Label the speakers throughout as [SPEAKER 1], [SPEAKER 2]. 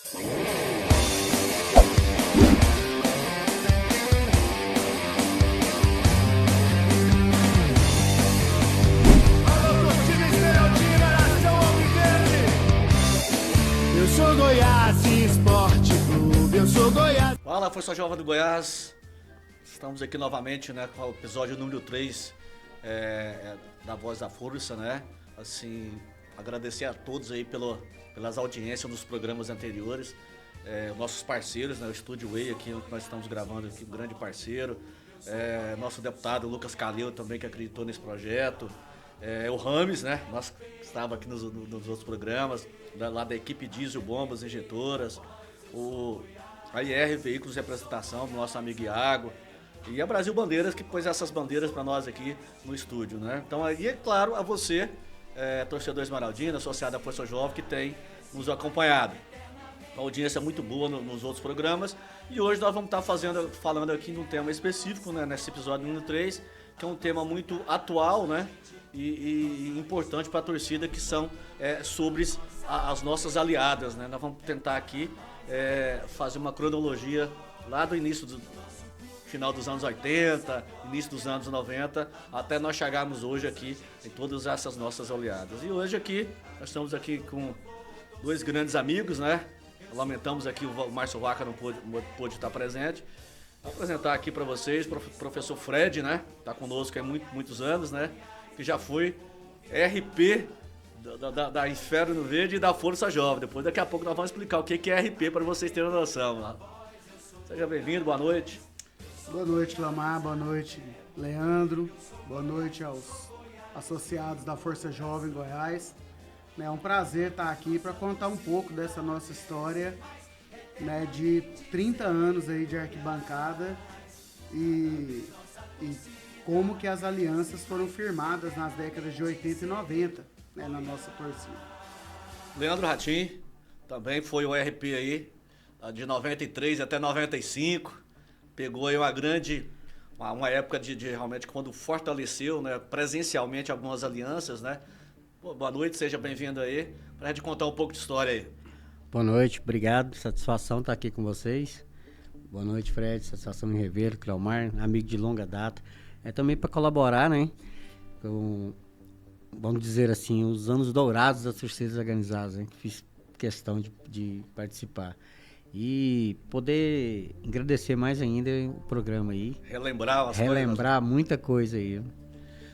[SPEAKER 1] Eu sou Goiás Esporte Clube, eu sou Goiás.
[SPEAKER 2] Fala, Força Jovem do Goiás. Estamos aqui novamente, né, com o episódio número 3 da Voz da Força, né? Assim, agradecer a todos aí pelas audiências dos programas anteriores. Nossos parceiros, né, o Estúdio Way aqui, onde nós estamos gravando aqui, um grande parceiro. Nosso deputado Lucas Calil também, que acreditou nesse projeto. O Rames, né? Nós estava aqui nos outros programas, lá da equipe Diesel Bombas Injetoras, a IR Veículos de Representação, do nosso amigo Iago, e a Brasil Bandeiras, que pôs essas bandeiras para nós aqui no estúdio, né? Então aí, é claro, a você, torcedor esmeraldino, associado à Força Jovem, que tem nos acompanhado. Uma audiência muito boa nos outros programas, e hoje nós vamos estar falando aqui de um tema específico, né, nesse episódio número 3, que é um tema muito atual, né? E importante para a torcida, que são sobre as nossas aliadas, né? Nós vamos tentar aqui fazer uma cronologia lá do início do final dos anos 80, início dos anos 90, até nós chegarmos hoje aqui em todas essas nossas aliadas. E hoje aqui, nós estamos aqui com dois grandes amigos, né? Lamentamos aqui o Márcio Vaca não pôde estar presente. Vou apresentar aqui para vocês o professor Fred, né? Está conosco há muitos anos, né? Que já foi RP da Inferno Verde e da Força Jovem. Daqui a pouco nós vamos explicar o que é RP para vocês terem noção. Seja bem-vindo, boa noite.
[SPEAKER 3] Boa noite, Lamar, boa noite, Leandro, boa noite aos associados da Força Jovem Goiás. É um prazer estar aqui para contar um pouco dessa nossa história, né, de 30 anos aí de arquibancada e como que as alianças foram firmadas nas décadas de 80 e 90, né, na nossa torcida.
[SPEAKER 2] Leandro Ratim, também foi o RP aí, de 93 até 95, pegou aí uma época de realmente quando fortaleceu, né, presencialmente algumas alianças, né. Boa noite, seja bem-vindo aí, pra gente contar um pouco de história aí.
[SPEAKER 4] Boa noite, obrigado, satisfação estar aqui com vocês. Boa noite, Fred, satisfação em revê-lo, Cleomar, amigo de longa data. Também para colaborar, né, com, vamos dizer assim, os anos dourados das torcidas organizadas, né, fiz questão de participar. E poder agradecer mais ainda o programa aí. Relembrar muita coisa aí.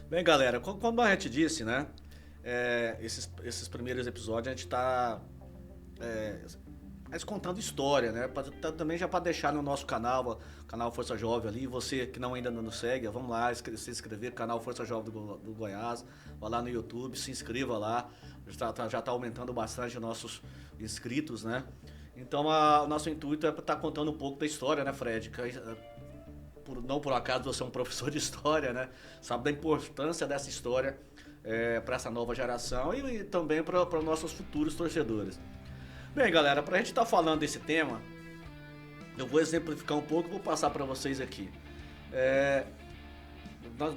[SPEAKER 2] Bem, galera, como a gente disse, né, esses primeiros episódios a gente está contando história, né? Também já para deixar no nosso canal Força Jovem ali, você que ainda não nos segue, vamos lá se inscrever no canal Força Jovem do Goiás, vai lá no YouTube, se inscreva lá, já está aumentando bastante os nossos inscritos, né? Então o nosso intuito é estar contando um pouco da história, né, Fred? Não por acaso você é um professor de história, né? Sabe da importância dessa história para essa nova geração e também para os nossos futuros torcedores. Bem, galera, para a gente estar falando desse tema, eu vou exemplificar um pouco e vou passar para vocês aqui.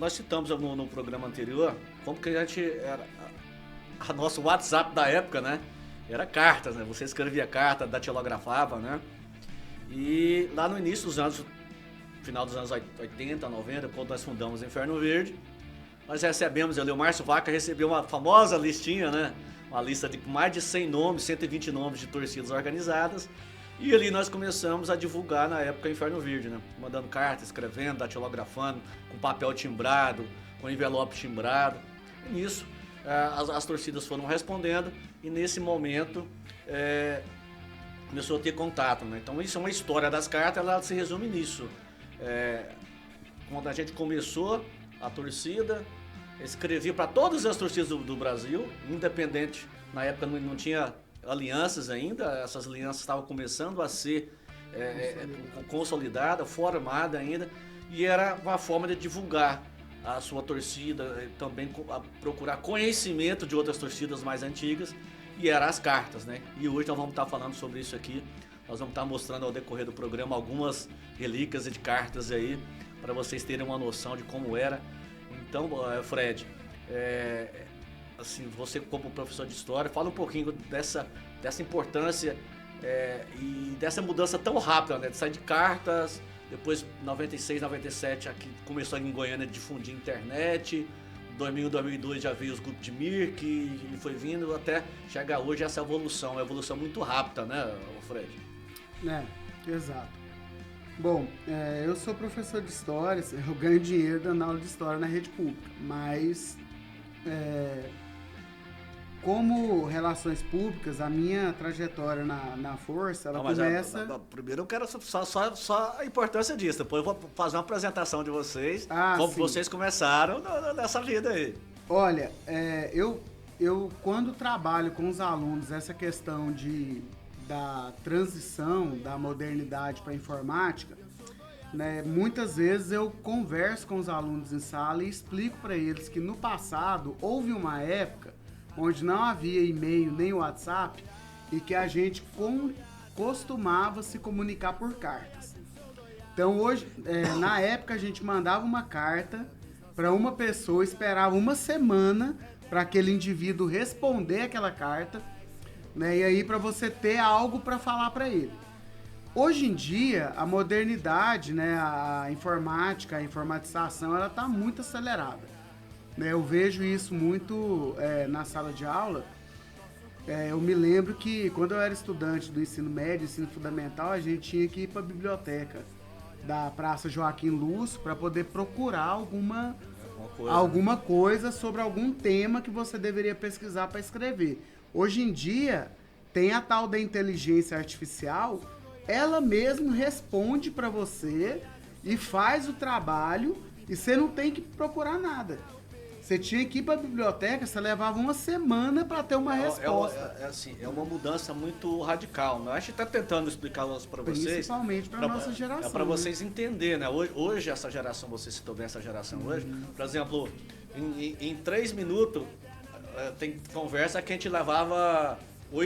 [SPEAKER 2] Nós citamos no programa anterior como que a gente era a nosso WhatsApp da época, né? Era cartas, né? Você escrevia carta, datilografava, né? E lá no início dos anos, final dos anos 80, 90, quando nós fundamos o Inferno Verde, nós recebemos ali, o Márcio Vaca recebeu uma famosa listinha, né? Uma lista de mais de 100 nomes, 120 nomes de torcidas organizadas. E ali nós começamos a divulgar na época o Inferno Verde, né? Mandando cartas, escrevendo, datilografando, com papel timbrado, com envelope timbrado. E nisso as torcidas foram respondendo e nesse momento começou a ter contato, né? Então isso é uma história das cartas, ela se resume nisso. Quando a gente começou a torcida, escrevia para todas as torcidas do Brasil, independente, na época não tinha alianças ainda, essas alianças estavam começando a ser consolidada, formada ainda, e era uma forma de divulgar a sua torcida, também procurar conhecimento de outras torcidas mais antigas, e eram as cartas, né? E hoje nós vamos estar falando sobre isso aqui, nós vamos estar mostrando ao decorrer do programa algumas relíquias de cartas aí, para vocês terem uma noção de como era. Então, Fred, assim, você como professor de história, fala um pouquinho dessa importância E dessa mudança tão rápida, né? De sair de cartas, depois 96, 97 aqui começou em Goiânia a difundir internet, 2001, 2002 já veio os grupos de Mirk e foi vindo até chegar hoje essa evolução, uma evolução muito rápida, né, Fred?
[SPEAKER 3] Exato. Bom, eu sou professor de história, eu ganho dinheiro dando aula de história na rede pública, mas como relações públicas, a minha trajetória na Força, ela começa...
[SPEAKER 2] Primeiro eu quero só a importância disso, depois eu vou fazer uma apresentação de vocês, como
[SPEAKER 3] sim.
[SPEAKER 2] vocês começaram nessa vida aí.
[SPEAKER 3] Olha, eu quando trabalho com os alunos essa questão da transição da modernidade para a informática, né, muitas vezes eu converso com os alunos em sala e explico para eles que no passado houve uma época onde não havia e-mail nem WhatsApp e que a gente costumava se comunicar por cartas. Então hoje, na época a gente mandava uma carta para uma pessoa, esperava uma semana para aquele indivíduo responder aquela carta, né, e aí para você ter algo para falar para ele. Hoje em dia, a modernidade, né, a informática, a informatização, ela está muito acelerada. Né, eu vejo isso muito na sala de aula. Eu me lembro que quando eu era estudante do ensino médio, ensino fundamental, a gente tinha que ir para a biblioteca da Praça Joaquim Lúcio para poder procurar alguma coisa sobre algum tema que você deveria pesquisar para escrever. Hoje em dia, tem a tal da inteligência artificial, ela mesma responde para você e faz o trabalho e você não tem que procurar nada. Você tinha que ir para a biblioteca, você levava uma semana para ter uma resposta.
[SPEAKER 2] É uma mudança muito radical, né? A gente está tentando explicar isso para vocês.
[SPEAKER 3] Principalmente para a nossa geração.
[SPEAKER 2] Para vocês entenderem, né? Hoje, essa geração, você citou bem essa geração hoje, por exemplo, em 3 minutos, tem conversa que a gente levava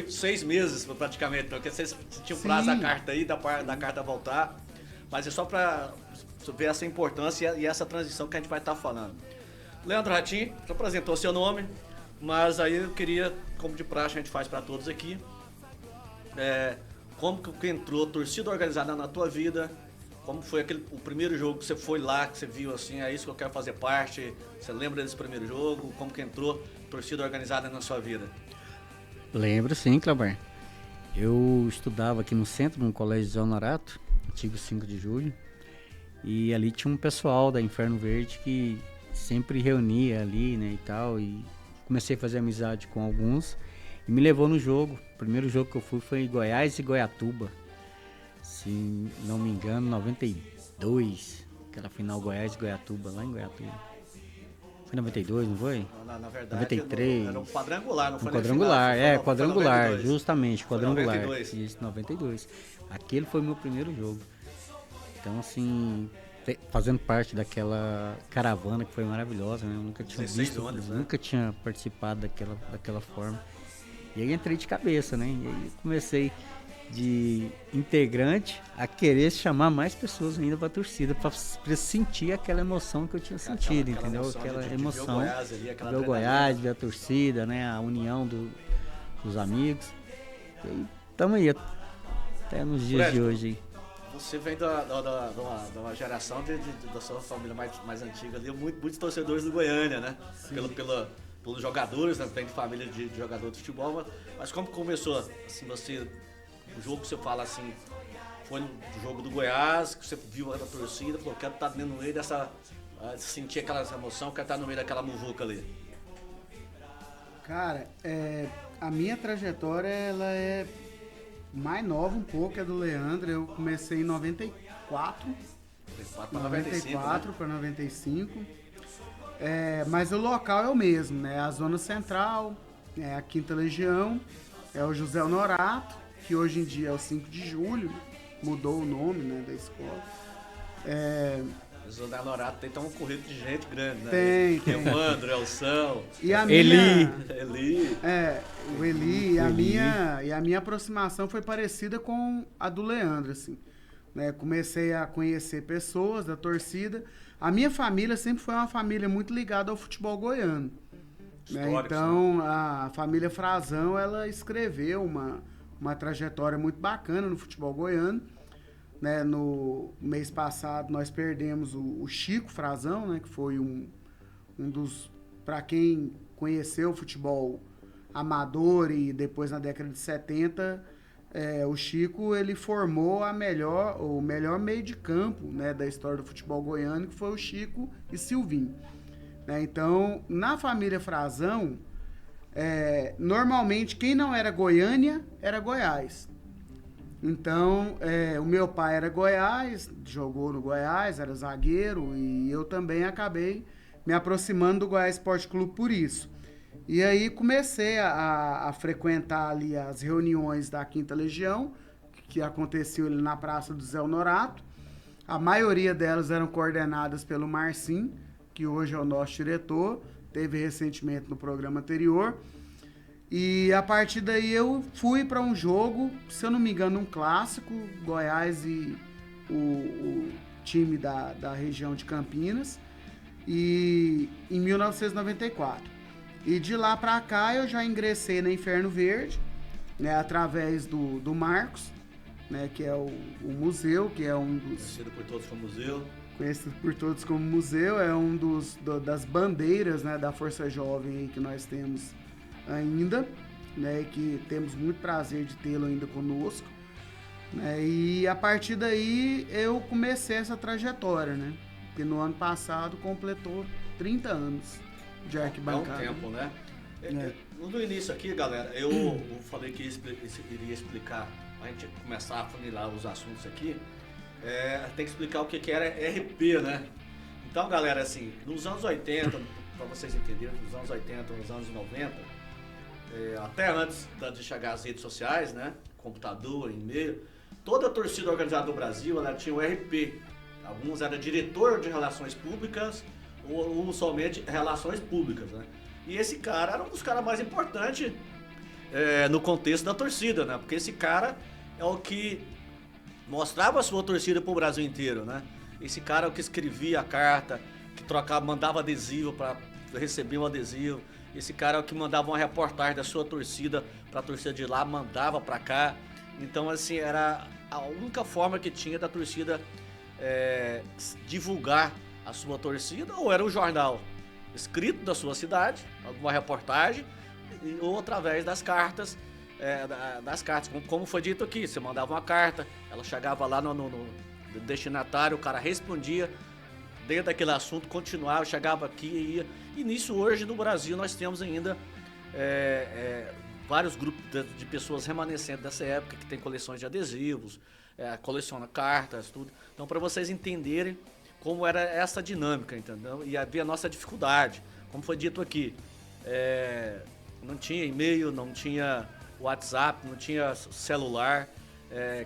[SPEAKER 2] 6 meses praticamente, porque vocês tinham prazo da carta aí, da carta voltar, mas é só para ver essa importância e essa transição que a gente vai estar falando. Leandro Ratinho, já apresentou seu nome, mas aí eu queria, como de praxe a gente faz para todos aqui, como que entrou torcida organizada na tua vida, como foi o primeiro jogo que você foi lá, que você viu assim, é isso que eu quero fazer parte, você lembra desse primeiro jogo, como que entrou torcida organizada na sua vida?
[SPEAKER 4] Lembro sim, Cláudio. Eu estudava aqui no centro, no Colégio Zé Honorato, antigo 5 de julho, e ali tinha um pessoal da Inferno Verde que sempre reunia ali, né, e tal, e comecei a fazer amizade com alguns e me levou no jogo. O primeiro jogo que eu fui foi Goiás e Goiatuba, se não me engano, 92, aquela final Goiás e Goiatuba, lá em Goiatuba. Foi 92, não foi?
[SPEAKER 2] Na verdade,
[SPEAKER 4] 93.
[SPEAKER 2] Era um quadrangular, não foi?
[SPEAKER 4] Quadrangular,
[SPEAKER 2] final,
[SPEAKER 4] quadrangular,
[SPEAKER 2] 92.
[SPEAKER 4] justamente, quadrangular.
[SPEAKER 2] Foi 92.
[SPEAKER 4] Isso, 92. Aquele foi meu primeiro jogo. Então, assim, fazendo parte daquela caravana que foi maravilhosa, né? Eu nunca tinha visto,
[SPEAKER 2] ônibus, né?
[SPEAKER 4] Nunca tinha participado daquela forma. E aí entrei de cabeça, né? E aí comecei de integrante a querer chamar mais pessoas ainda para a torcida, para sentir aquela emoção que eu tinha sentido, entendeu? Aquela emoção de ver o Goiás, ver a torcida, né? A união dos amigos. E aí, estamos aí, até nos dias
[SPEAKER 2] Fred,
[SPEAKER 4] de hoje aí.
[SPEAKER 2] Você vem de uma geração da sua família mais antiga ali, muitos torcedores do Goiânia, né? Pelos jogadores, né? Vem de família de jogador de futebol, mas como começou, assim, o jogo que você fala assim, foi no jogo do Goiás, que você viu a torcida, falou, quero estar no meio dessa, sentir aquela emoção, quero estar no meio daquela muvuca ali.
[SPEAKER 3] Cara, a minha trajetória, ela é mais nova um pouco, é do Leandro. Eu comecei em 94 para 95. Mas o local é o mesmo, né? A Zona Central, a Quinta Legião, é o José Honorato, que hoje em dia é o 5 de julho, mudou o nome, né, da escola.
[SPEAKER 2] O José Honorato tem um currículo de gente grande, né?
[SPEAKER 3] Tem.
[SPEAKER 2] O André, o Elson,
[SPEAKER 3] e a
[SPEAKER 2] Eli.
[SPEAKER 3] O Eli, e a minha aproximação foi parecida com a do Leandro, assim. Né? Comecei a conhecer pessoas da torcida. A minha família sempre foi uma família muito ligada ao futebol goiano. Né? Então, a família Frazão, ela escreveu uma trajetória muito bacana no futebol goiano. Né, no mês passado nós perdemos o Chico Frazão, né, que foi um dos, para quem conheceu o futebol amador e depois na década de 70, o Chico ele formou o melhor meio de campo, né, da história do futebol goiano, que foi o Chico e Silvinho. Né, então, na família Frazão, normalmente quem não era Goiânia era Goiás. Então, o meu pai era Goiás, jogou no Goiás, era zagueiro, e eu também acabei me aproximando do Goiás Esporte Clube por isso. E aí comecei a frequentar ali as reuniões da Quinta Legião, que aconteciam ali na Praça do Zé Honorato. A maioria delas eram coordenadas pelo Marcinho, que hoje é o nosso diretor, teve recentemente no programa anterior. E a partir daí eu fui para um jogo, se eu não me engano, um clássico, Goiás e o time da região de Campinas, e em 1994. E de lá para cá eu já ingressei na Inferno Verde, né, através do Marcos, né, que é o museu, que é um dos...
[SPEAKER 2] Conhecido por todos como museu.
[SPEAKER 3] Conhecido por todos como museu, é um das bandeiras, né, da Força Jovem aí que nós temos ainda, né, que temos muito prazer de tê-lo ainda conosco, né, e a partir daí eu comecei essa trajetória, né, que no ano passado completou 30 anos de arquibancada.
[SPEAKER 2] É um tempo, né? No início aqui, galera, eu falei que iria explicar, a gente começar a funilar os assuntos aqui, tem que explicar o que era RP, né? Então, galera, assim, nos anos 80, para vocês entenderem, nos anos 80, nos anos 90, até antes de chegar às redes sociais, né, computador, e-mail, toda a torcida organizada do Brasil, ela tinha o RP. Alguns eram diretor de relações públicas ou somente relações públicas, né? E esse cara era um dos caras mais importantes no contexto da torcida, né? Porque esse cara é o que mostrava a sua torcida pro Brasil inteiro, né? Esse cara é o que escrevia a carta, que mandava adesivo para receber um adesivo. Esse cara é o que mandava uma reportagem da sua torcida pra torcida de lá, mandava pra cá. Então, assim, era a única forma que tinha da torcida divulgar a sua torcida, ou era o jornal escrito da sua cidade, alguma reportagem, ou através das cartas, como foi dito aqui, você mandava uma carta, ela chegava lá no destinatário, o cara respondia dentro daquele assunto, continuava, chegava aqui e ia. E nisso hoje no Brasil nós temos ainda vários grupos de pessoas remanescentes dessa época que tem coleções de adesivos, coleciona cartas, tudo. Então, para vocês entenderem como era essa dinâmica, entendeu? E havia a nossa dificuldade, como foi dito aqui, não tinha e-mail, não tinha WhatsApp, não tinha celular,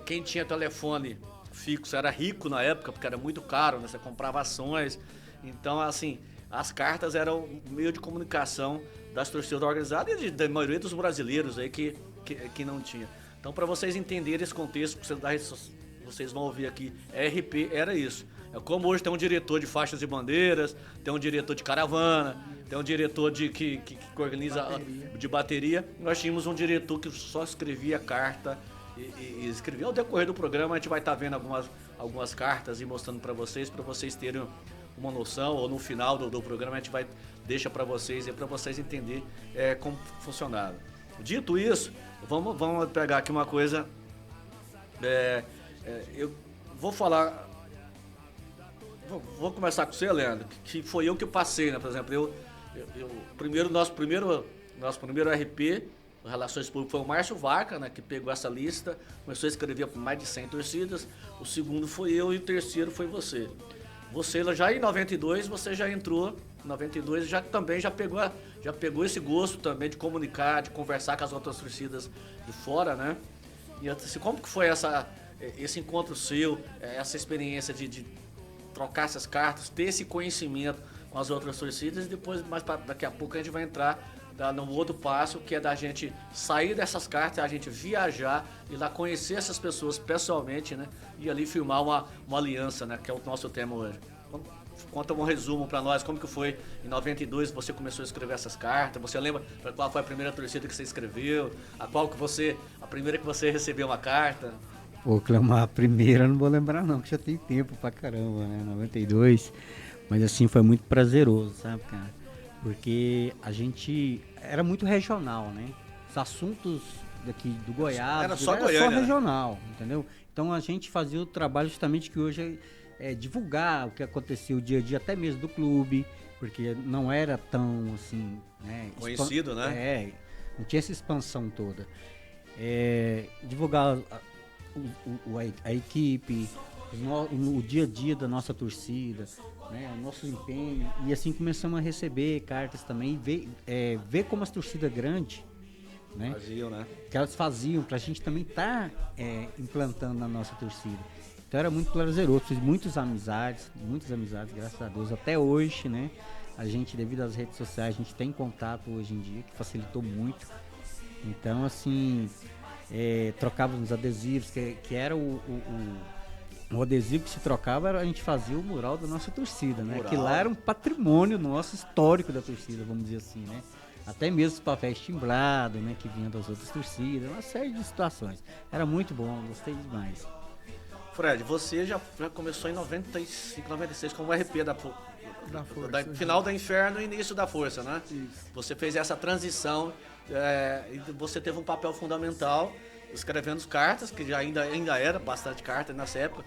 [SPEAKER 2] quem tinha telefone fixo era rico na época, porque era muito caro, né? Você comprava ações. Então, assim, as cartas eram um meio de comunicação das torcidas organizadas e da maioria dos brasileiros aí que não tinha. Então, para vocês entenderem esse contexto que vocês vão ouvir aqui, RP era isso. É como hoje tem um diretor de faixas e bandeiras, tem um diretor de caravana, tem um diretor que organiza de bateria. Nós tínhamos um diretor que só escrevia carta e escrevia. Ao decorrer do programa a gente vai estar vendo algumas cartas e mostrando para vocês terem uma noção, ou no final do programa a gente deixa para vocês entenderem como funcionava. Dito isso, vamos pegar aqui uma coisa, eu vou falar, vou começar com você, Leandro, que foi eu que passei, né? Por exemplo, nosso primeiro RP, Relações Públicas, foi o Márcio Vaca, né, que pegou essa lista, começou a escrever por mais de 100 torcidas, o segundo foi eu e o terceiro foi você. Você já em 92, você já entrou, em 92 já pegou esse gosto também de comunicar, de conversar com as outras torcidas de fora, né? E assim, como que foi esse encontro seu, essa experiência de trocar essas cartas, ter esse conhecimento com as outras torcidas, e depois, daqui a pouco a gente vai entrar no outro passo, que é da gente sair dessas cartas, a gente viajar e lá conhecer essas pessoas pessoalmente, né? E ali firmar uma aliança, né? Que é o nosso tema hoje. conta um resumo pra nós, como que foi em 92 você começou a escrever essas cartas, você lembra qual foi a primeira torcida que você escreveu, a primeira que você recebeu uma carta?
[SPEAKER 4] Pô, Cleomar, a primeira eu não vou lembrar não, que já tem tempo pra caramba, né, 92, mas assim, foi muito prazeroso, sabe, cara, porque a gente era muito regional, né, os assuntos daqui do Goiás
[SPEAKER 2] Era só Goiânia, né?
[SPEAKER 4] regional, entendeu? Então a gente fazia o trabalho justamente que hoje é divulgar o que acontecia o dia a dia, até mesmo do clube, porque não era tão assim, né,
[SPEAKER 2] Conhecido, né?
[SPEAKER 4] Não tinha essa expansão toda. Divulgar a equipe, o dia a dia da nossa torcida, né, o nosso empenho, e assim começamos a receber cartas também, ver como as torcidas grandes, né,
[SPEAKER 2] Faziam, né?
[SPEAKER 4] que elas faziam pra gente também estar implantando na nossa torcida. Então era muito prazeroso, fiz muitas amizades, graças a Deus, até hoje, né? A gente, devido às redes sociais, a gente tem contato hoje em dia, que facilitou muito. Então, assim, trocávamos adesivos, que era o adesivo que se trocava, a gente fazia o mural da nossa torcida, né? Que lá era um patrimônio nosso, histórico da torcida, vamos dizer assim, né? Até mesmo os papéis timbrados, né? Que vinham das outras torcidas, uma série de situações. Era muito bom, gostei demais.
[SPEAKER 2] Fred, você já começou em 95, 96 como RP da
[SPEAKER 3] Força.
[SPEAKER 2] final da Inferno e início da Força, né?
[SPEAKER 3] Isso.
[SPEAKER 2] Você fez essa transição e você teve um papel fundamental escrevendo cartas, que já ainda era bastante carta nessa época.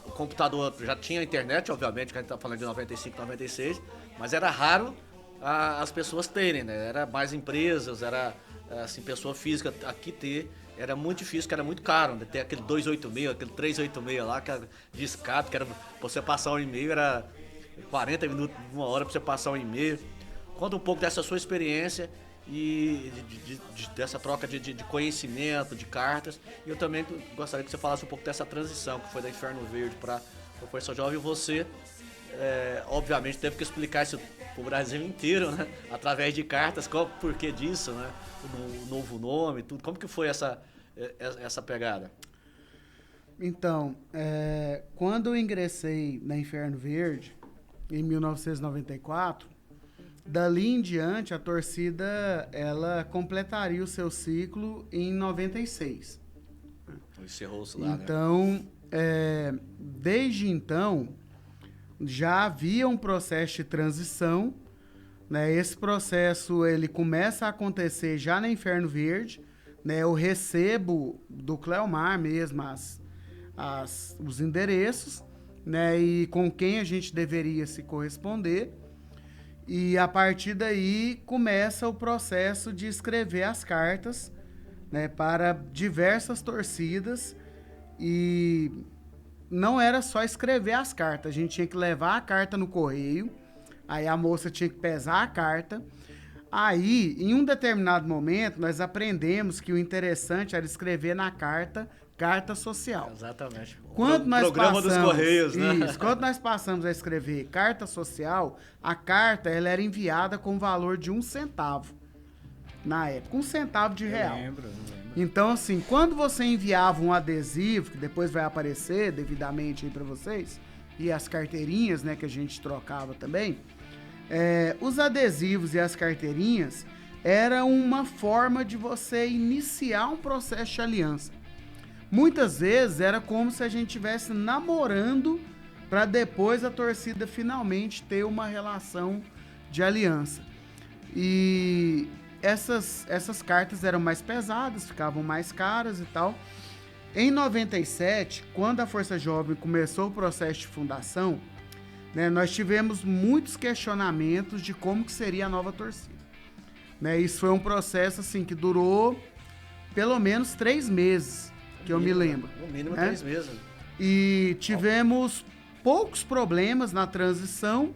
[SPEAKER 2] O computador já tinha internet, obviamente, que a gente está falando de 95, 96, mas era raro as pessoas terem, né? Era mais empresas, era assim, pessoa física aqui ter. Era muito difícil, que era muito caro, né? Ter aquele 286, aquele 386 lá, que era discado, que era pra você passar um e-mail, era 40 minutos, uma hora pra você passar um e-mail. Conta um pouco dessa sua experiência e dessa troca de conhecimento, de cartas. E eu também gostaria que você falasse um pouco dessa transição, que foi da Inferno Verde para a Força Jovem. E você, obviamente, teve que explicar isso pro Brasil inteiro, né? Através de cartas, qual o porquê disso, né? O novo nome, tudo. Como que foi essa pegada?
[SPEAKER 3] Então, quando eu ingressei na Inferno Verde, em 1994, dali em diante a torcida ela completaria o seu ciclo em 96.
[SPEAKER 2] Encerrou-se lá,
[SPEAKER 3] então, né? Desde então, já havia um processo de transição, né? Esse processo ele começa a acontecer já na Inferno Verde, né? Eu recebo do Cleomar mesmo os endereços, né? E com quem a gente deveria se corresponder. E a partir daí começa o processo de escrever as cartas, né? Para diversas torcidas. E não era só escrever as cartas, a gente tinha que levar a carta no correio, aí a moça tinha que pesar a carta. Aí, em um determinado momento, nós aprendemos que o interessante era escrever na carta social.
[SPEAKER 2] Exatamente.
[SPEAKER 3] Quando nós
[SPEAKER 2] programa dos Correios, né?
[SPEAKER 3] Isso, quando nós passamos a escrever carta social, a carta ela era enviada com o valor de 1 centavo. Na época, 1 centavo de real.
[SPEAKER 4] Eu lembro.
[SPEAKER 3] Então, assim, quando você enviava um adesivo, que depois vai aparecer devidamente aí pra vocês, e as carteirinhas, né, que a gente trocava também, os adesivos e as carteirinhas era uma forma de você iniciar um processo de aliança. Muitas vezes era como se a gente estivesse namorando para depois a torcida finalmente ter uma relação de aliança. E essas cartas eram mais pesadas, ficavam mais caras e tal. Em 97, quando a Força Jovem começou o processo de fundação, né, nós tivemos muitos questionamentos de como que seria a nova torcida. Né, isso foi um processo assim, que durou pelo menos 3 meses, que eu me lembro.
[SPEAKER 2] No mínimo 3 meses.
[SPEAKER 3] E tivemos poucos problemas na transição.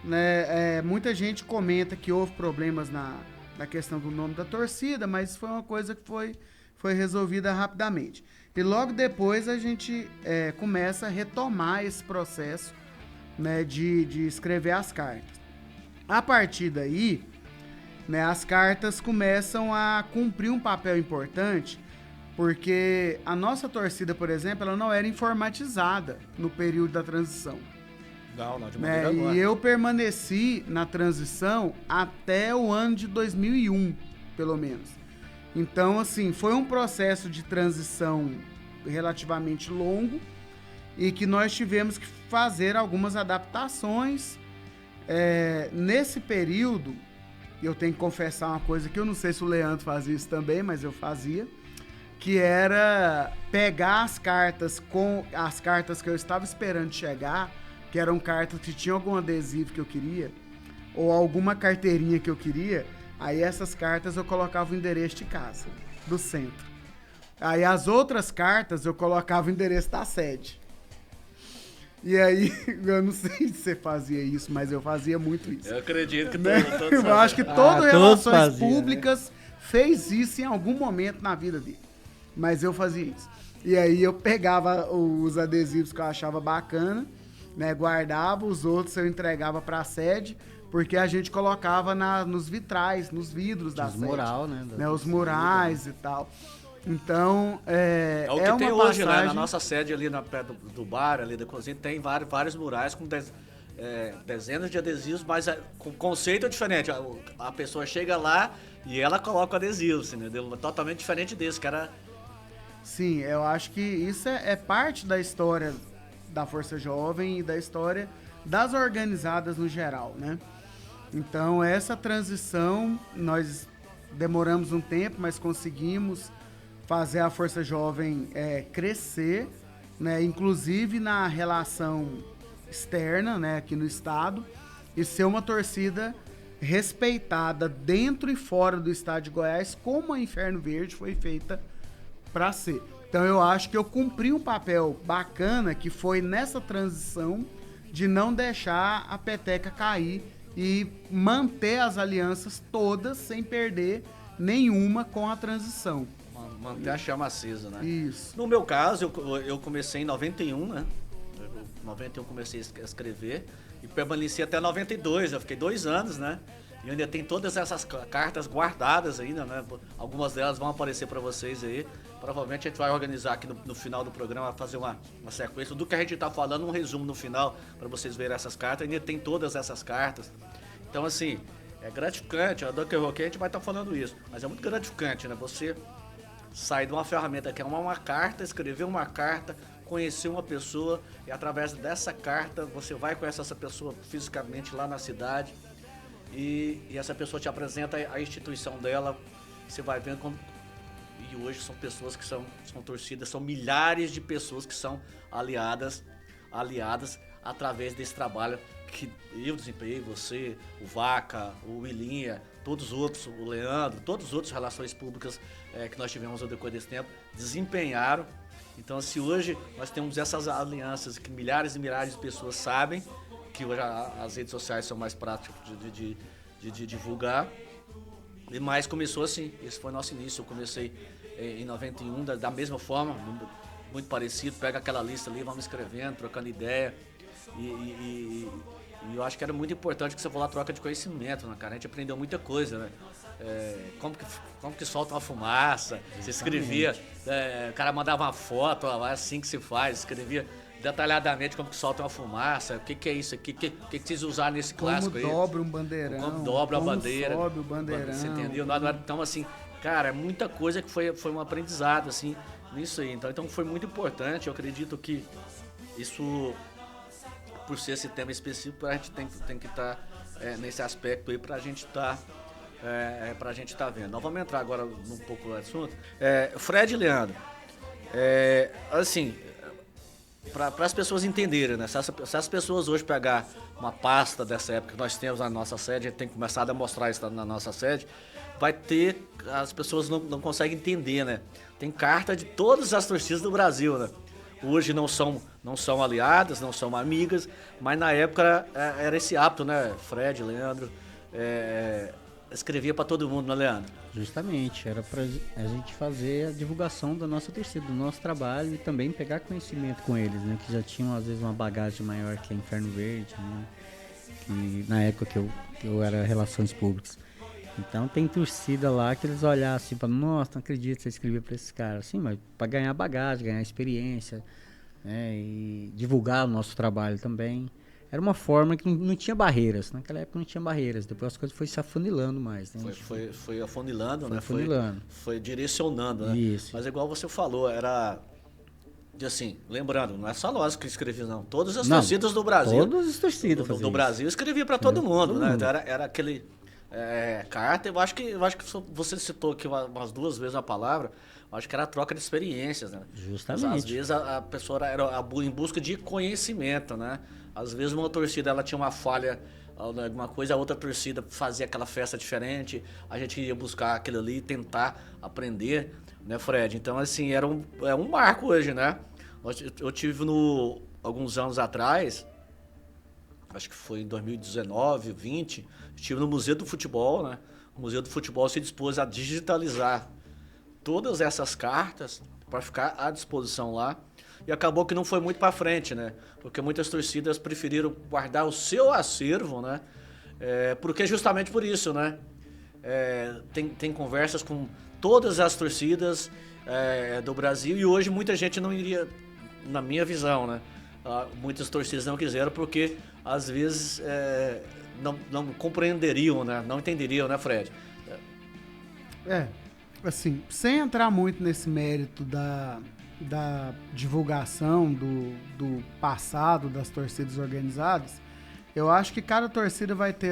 [SPEAKER 3] Né, muita gente comenta que houve problemas na questão do nome da torcida, mas foi uma coisa que foi resolvida rapidamente. E logo depois a gente começa a retomar esse processo, né, de escrever as cartas. A partir daí, né, as cartas começam a cumprir um papel importante, porque a nossa torcida, por exemplo, ela não era informatizada no período da transição.
[SPEAKER 2] Não, de
[SPEAKER 3] né?
[SPEAKER 2] maneira alguma.
[SPEAKER 3] E eu permaneci na transição até o ano de 2001, pelo menos. Então, assim, foi um processo de transição relativamente longo e que nós tivemos que fazer algumas adaptações. Nesse período, eu tenho que confessar uma coisa que eu não sei se o Leandro fazia isso também, mas eu fazia, que era pegar as cartas que eu estava esperando chegar, que eram cartas que tinham algum adesivo que eu queria, ou alguma carteirinha que eu queria, aí essas cartas eu colocava o endereço de casa, do centro. Aí as outras cartas eu colocava o endereço da sede. E aí, eu não sei se você fazia isso, mas eu fazia muito isso.
[SPEAKER 2] Eu acredito que todos
[SPEAKER 3] Eu acho que todo
[SPEAKER 4] todos
[SPEAKER 3] Relações
[SPEAKER 4] faziam,
[SPEAKER 3] Públicas fez isso em algum momento na vida dele. Mas eu fazia isso. E aí eu pegava os adesivos que eu achava bacana, né, guardava, os outros eu entregava pra sede, porque a gente colocava nos vitrais, nos vidros da sede.
[SPEAKER 4] Mural, né?
[SPEAKER 3] Os murais e tal. Então,
[SPEAKER 2] É o que
[SPEAKER 3] uma
[SPEAKER 2] tem hoje, né?
[SPEAKER 3] passagem...
[SPEAKER 2] Na nossa sede ali perto do bar, ali da cozinha, tem vários murais com dezenas de adesivos, mas com conceito diferente. A pessoa chega lá e ela coloca o adesivo, assim, entendeu? Totalmente diferente desse, que era...
[SPEAKER 3] Sim, eu acho que isso é parte da história da Força Jovem e da história das organizadas no geral, né? Então, essa transição, nós demoramos um tempo, mas conseguimos fazer a Força Jovem crescer, né? Inclusive na relação externa, né? Aqui no estado, e ser uma torcida respeitada dentro e fora do estado de Goiás, como a Inferno Verde foi feita para ser. Então eu acho que eu cumpri um papel bacana, que foi nessa transição de não deixar a peteca cair e manter as alianças todas sem perder nenhuma com a transição.
[SPEAKER 2] Manter a chama acesa, né?
[SPEAKER 3] Isso.
[SPEAKER 2] No meu caso, eu comecei em 91, né? Em 91 comecei a escrever e permaneci até 92, eu fiquei 2 anos, né? E ainda tem todas essas cartas guardadas ainda, né? Algumas delas vão aparecer para vocês aí. Provavelmente a gente vai organizar aqui no final do programa, fazer uma sequência do que a gente tá falando, um resumo no final, para vocês verem essas cartas. Ainda tem todas essas cartas. Então, assim, é gratificante. A Dunker Rock a gente vai estar falando isso. Mas é muito gratificante, né? Você sair de uma ferramenta que é uma carta, escrever uma carta, conhecer uma pessoa e através dessa carta você vai conhecer essa pessoa fisicamente lá na cidade. E essa pessoa te apresenta a instituição dela, você vai vendo como... E hoje são pessoas que são torcidas, são milhares de pessoas que são aliadas através desse trabalho que eu desempenhei, você, o Vaca, o Willinha, todos os outros, o Leandro, todos os outros relações públicas que nós tivemos ao decorrer desse tempo, desempenharam. Então, se hoje nós temos essas alianças que milhares e milhares de pessoas sabem, que hoje as redes sociais são mais práticas de divulgar. Mas começou assim, esse foi o nosso início. Eu comecei em 91, da mesma forma, muito parecido. Pega aquela lista ali, vamos escrevendo, trocando ideia. E eu acho que era muito importante que você falou a troca de conhecimento, né, cara? A gente aprendeu muita coisa, né? Como que solta uma fumaça, você escrevia, o cara mandava uma foto, ó, assim que se faz, escrevia detalhadamente como que solta uma fumaça, o que é isso aqui, o que vocês usaram nesse clássico aí.
[SPEAKER 3] Como dobra um bandeirão.
[SPEAKER 2] Como dobra a bandeira.
[SPEAKER 3] Sobe o bandeirão.
[SPEAKER 2] Você entendeu? Então, assim, cara, muita coisa que foi um aprendizado, assim, nisso aí. Então foi muito importante, eu acredito que isso, por ser esse tema específico, a gente tem que estar nesse aspecto aí pra gente estar vendo. Nós vamos entrar agora um pouco no assunto. Fred e Leandro, assim, para as pessoas entenderem, né? Se as pessoas hoje pegar uma pasta dessa época que nós temos na nossa sede, a gente tem começado a mostrar isso na nossa sede, vai ter, as pessoas não conseguem entender, né? Tem carta de todas as torcidas do Brasil, né? Hoje não são aliadas, não são amigas, mas na época era esse hábito, né? Fred, Leandro, escrevia para todo mundo, né, Leandro?
[SPEAKER 4] Justamente, era pra a gente fazer a divulgação da nossa torcida, do nosso trabalho e também pegar conhecimento com eles, né? Que já tinham às vezes uma bagagem maior que a Inferno Verde, né? Que na época que eu era Relações Públicas. Então tem torcida lá que eles olham assim, falam, nossa, não acredito que você escrevia para esses caras. Sim, mas para ganhar bagagem, ganhar experiência, né? E divulgar o nosso trabalho também. era uma forma que não tinha barreiras. Naquela época não tinha barreiras. Depois as coisas foram se afunilando mais. Né?
[SPEAKER 2] Foi afunilando, né?
[SPEAKER 4] Afunilando.
[SPEAKER 2] Foi direcionando, né?
[SPEAKER 4] Isso.
[SPEAKER 2] Mas igual você falou, era... Assim, lembrando, não é só nós que escrevemos, não. Todas as torcidas do Brasil.
[SPEAKER 4] Todas as torcidas
[SPEAKER 2] do Brasil escrevia para todo mundo, né? Então era aquele carta. Eu acho que você citou aqui umas 2 vezes a palavra. Eu acho que era a troca de experiências, né?
[SPEAKER 4] Justamente.
[SPEAKER 2] Às vezes a pessoa era em busca de conhecimento, né? Às vezes uma torcida ela tinha uma falha, alguma coisa, a outra torcida fazia aquela festa diferente. A gente ia buscar aquilo ali e tentar aprender, né, Fred? Então, assim, é um marco hoje, né? Eu tive alguns anos atrás, acho que foi em 2019, 2020, estive no Museu do Futebol, né? O Museu do Futebol se dispôs a digitalizar todas essas cartas para ficar à disposição lá. E acabou que não foi muito para frente, né? Porque muitas torcidas preferiram guardar o seu acervo, né? Porque justamente por isso, né? Tem conversas com todas as torcidas do Brasil e hoje muita gente não iria, na minha visão, né? Muitas torcidas não quiseram porque às vezes não compreenderiam, né? Não entenderiam, né, Fred?
[SPEAKER 3] Assim, sem entrar muito nesse mérito da divulgação do passado das torcidas organizadas, eu acho que cada torcida vai ter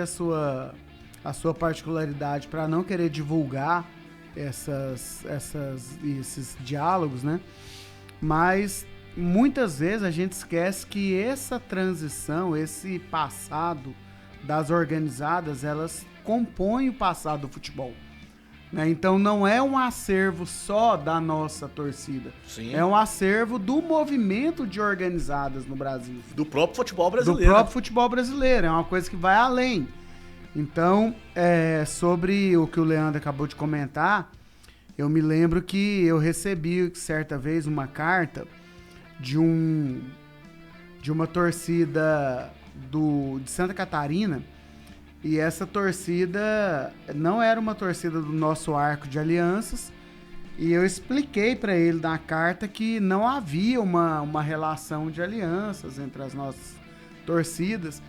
[SPEAKER 3] a sua particularidade para não querer divulgar esses diálogos, né? Mas muitas vezes a gente esquece que essa transição, esse passado das organizadas, elas compõem o passado do futebol. Né? Então não é um acervo só da nossa torcida.
[SPEAKER 2] Sim.
[SPEAKER 3] É um acervo do movimento de organizadas no Brasil.
[SPEAKER 2] Do próprio futebol brasileiro.
[SPEAKER 3] Do próprio futebol brasileiro. É uma coisa que vai além. Então, sobre o que o Leandro acabou de comentar, eu me lembro que eu recebi certa vez uma carta de uma torcida de Santa Catarina. E essa torcida não era uma torcida do nosso arco de alianças. E eu expliquei para ele na carta que não havia uma relação de alianças entre as nossas torcidas.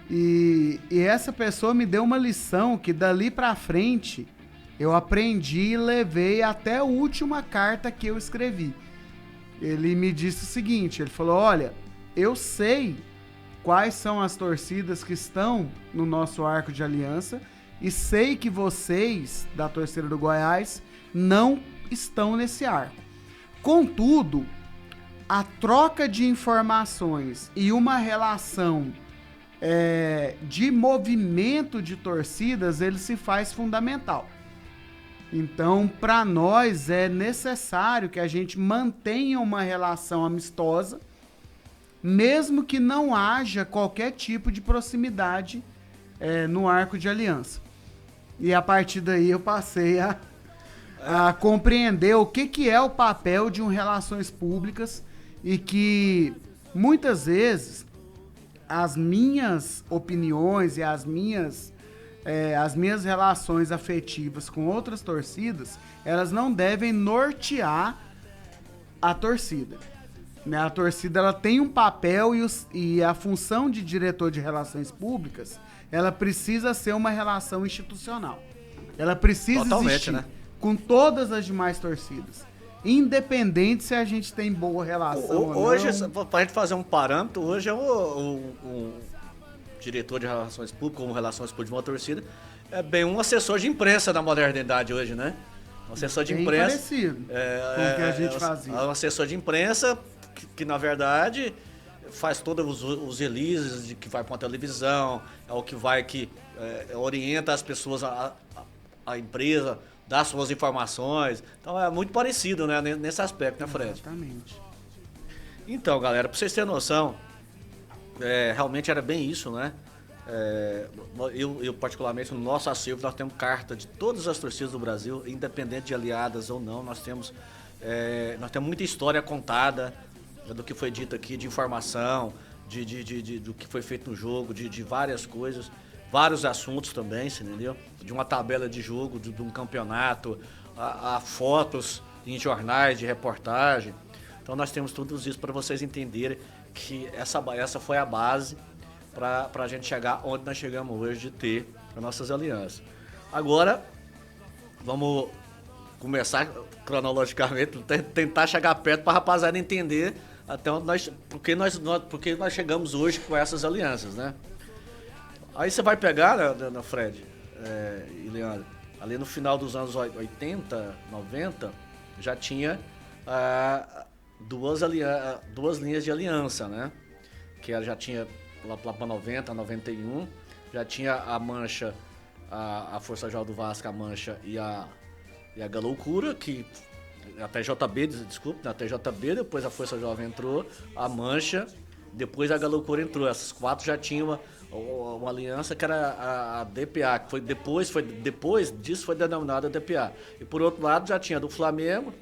[SPEAKER 3] E essa pessoa me deu uma lição que dali para frente eu aprendi e levei até a última carta que eu escrevi. Ele me disse o seguinte, ele falou, olha, eu sei quais são as torcidas que estão no nosso arco de aliança e sei que vocês, da torcida do Goiás, não estão nesse arco. Contudo, a troca de informações e uma relação de movimento de torcidas, ele se faz fundamental. Então, para nós, é necessário que a gente mantenha uma relação amistosa, mesmo que não haja qualquer tipo de proximidade no arco de aliança. E a partir daí eu passei a compreender o que é o papel de relações públicas e que muitas vezes as minhas opiniões e as minhas relações afetivas com outras torcidas, elas não devem nortear a torcida. Né? A torcida ela tem um papel e a função de diretor de relações públicas, ela precisa ser uma relação institucional. Ela precisa existir, né? Com todas as demais torcidas. Independente se a gente tem boa relação
[SPEAKER 2] hoje,
[SPEAKER 3] ou não.
[SPEAKER 2] Pra gente fazer um parâmetro, hoje é o diretor de relações públicas, como relações públicas de uma torcida, é bem um assessor de imprensa da modernidade hoje, né? Um assessor de imprensa.
[SPEAKER 3] Parecido com o que a gente fazia.
[SPEAKER 2] Um assessor de imprensa que na verdade faz todos os releases de que vai para uma televisão, é o que vai orienta as pessoas, a empresa, dá suas informações. Então é muito parecido, né, nesse aspecto, né, Fred?
[SPEAKER 3] Exatamente.
[SPEAKER 2] Então, galera, para vocês terem noção, realmente era bem isso, né? Eu particularmente, no nosso acervo, nós temos carta de todas as torcidas do Brasil, independente de aliadas ou não. Nós temos muita história contada do que foi dito aqui, de informação, do que foi feito no jogo, de várias coisas, vários assuntos também, você entendeu? De uma tabela de jogo, de um campeonato, a fotos em jornais de reportagem. Então nós temos tudo isso para vocês entenderem que essa foi a base para a gente chegar onde nós chegamos hoje de ter as nossas alianças. Agora, vamos começar cronologicamente, tentar chegar perto para a rapaziada entender até onde porque nós chegamos hoje com essas alianças, né? Aí você vai pegar, né, Fred e Leandro, ali no final dos anos 80, 90, já tinha duas linhas de aliança, né? Que já tinha lá para 90, 91, já tinha a Mancha, a Força Jovem do Vasco, a Mancha e a Galoucura, que a TJB, desculpe, na TJB, depois a Força Jovem entrou, a Mancha, depois a Galoucura entrou. Essas quatro já tinham uma aliança que era a DPA, que depois disso foi denominada DPA. E por outro lado já tinha a do Flamengo,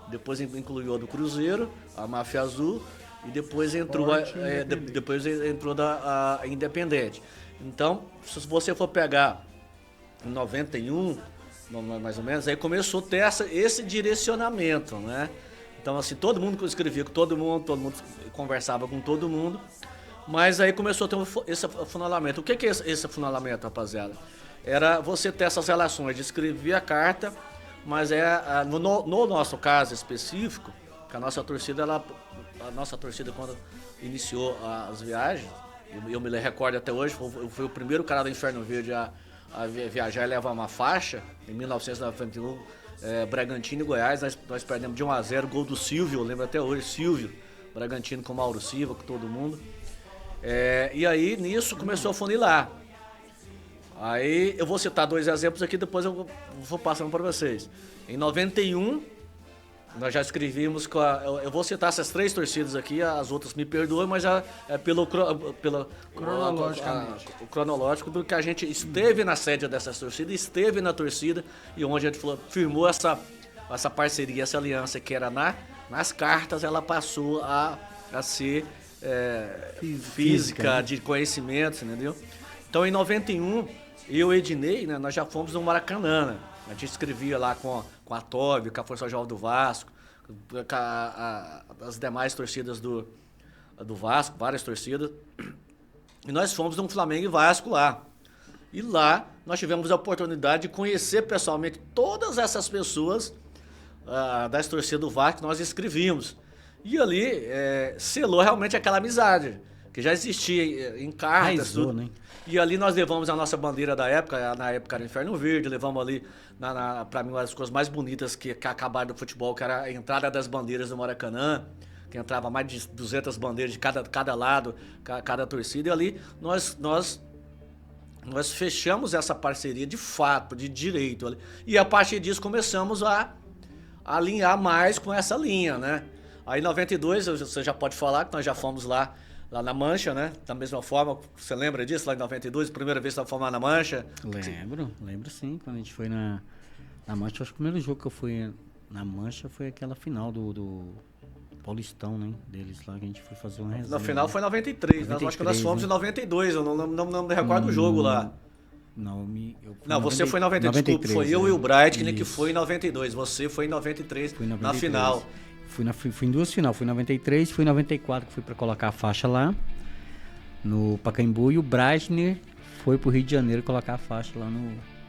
[SPEAKER 2] depois incluiu a do Cruzeiro, a Máfia Azul, e depois entrou a Independente. Então, se você for pegar em 91, mais ou menos, aí começou a ter esse direcionamento, né? Então, assim, todo mundo escrevia com todo mundo conversava com todo mundo, mas aí começou a ter esse afunilamento. O que é esse afunilamento, rapaziada? Era você ter essas relações de escrever a carta, mas no nosso caso específico, que a nossa torcida quando iniciou as viagens, eu me recordo até hoje, eu fui o primeiro cara do Inferno Verde a viajar e levar uma faixa, em 1991, Bragantino e Goiás, nós perdemos de 1-0, gol do Silvio, eu lembro até hoje, Silvio, Bragantino com Mauro Silva, com todo mundo. E aí, nisso, começou a funilar. Aí, eu vou citar 2 exemplos aqui, depois eu vou passando para vocês. Em 91, nós já escrevíamos eu vou citar essas 3 torcidas aqui, as outras me perdoem, mas pelo o cronológico do que a gente esteve na sede dessas torcidas, esteve na torcida e onde a gente firmou essa parceria, essa aliança que era nas cartas, ela passou a ser física, de conhecimentos, entendeu? Então em 91, eu e Ednei, né, nós já fomos no Maracanã, né? A gente escrevia lá com a Tobi, com a Força Jovem do Vasco, com as demais torcidas do Vasco, várias torcidas. E nós fomos num Flamengo e Vasco lá. E lá nós tivemos a oportunidade de conhecer pessoalmente todas essas pessoas das torcidas do Vasco que nós escrevíamos. E ali selou realmente aquela amizade, que já existia em cartas, tudo. Né? E ali nós levamos a nossa bandeira da época, na época era Inferno Verde, levamos ali, pra mim, uma das coisas mais bonitas que acabaram do futebol, que era a entrada das bandeiras do Maracanã, que entrava mais de 200 bandeiras de cada lado, cada torcida, e ali nós fechamos essa parceria de fato, de direito. Ali. E a partir disso começamos a alinhar mais com essa linha, né? Aí em 92, você já pode falar que nós já fomos lá na Mancha, né? Da mesma forma, você lembra disso lá em 92, primeira vez que nós fomos lá na Mancha?
[SPEAKER 4] Lembro sim, quando a gente foi na Mancha, acho que o primeiro jogo que eu fui na Mancha foi aquela final do Paulistão, né? Deles lá, que a gente foi fazer uma resenha.
[SPEAKER 2] Na final foi em 93, né? Acho que nós fomos em 92, eu não me recordo do jogo lá.
[SPEAKER 4] Não,
[SPEAKER 2] você foi em 93, desculpa, foi eu e o Bright que foi em 92, você foi em 93, na final.
[SPEAKER 4] Fui em 2 finais, fui em 93, fui em 94, que fui pra colocar a faixa lá no Pacaembu, e o Breitner foi pro Rio de Janeiro colocar a faixa lá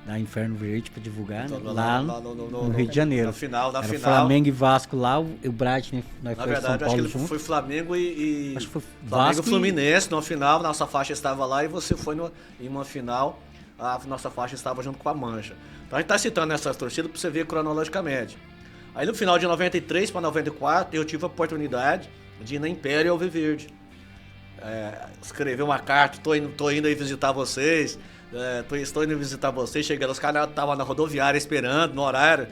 [SPEAKER 4] na Inferno Verde pra divulgar, então, lá no Rio de Janeiro.
[SPEAKER 2] Na final.
[SPEAKER 4] Flamengo e Vasco lá, o Breitner, nós
[SPEAKER 2] na verdade,
[SPEAKER 4] São Paulo
[SPEAKER 2] acho que ele foi Flamengo e
[SPEAKER 4] acho que foi
[SPEAKER 2] Flamengo e Fluminense, na final, nossa faixa estava lá e você foi em uma final, a nossa faixa estava junto com a Mancha. Então a gente tá citando essas torcidas pra você ver cronologicamente. Aí no final de 93 para 94, eu tive a oportunidade de ir na Império Alviverde. Escrever uma carta, tô indo aí visitar vocês, estou indo visitar vocês. Cheguei lá, os caras estavam na rodoviária esperando, no horário,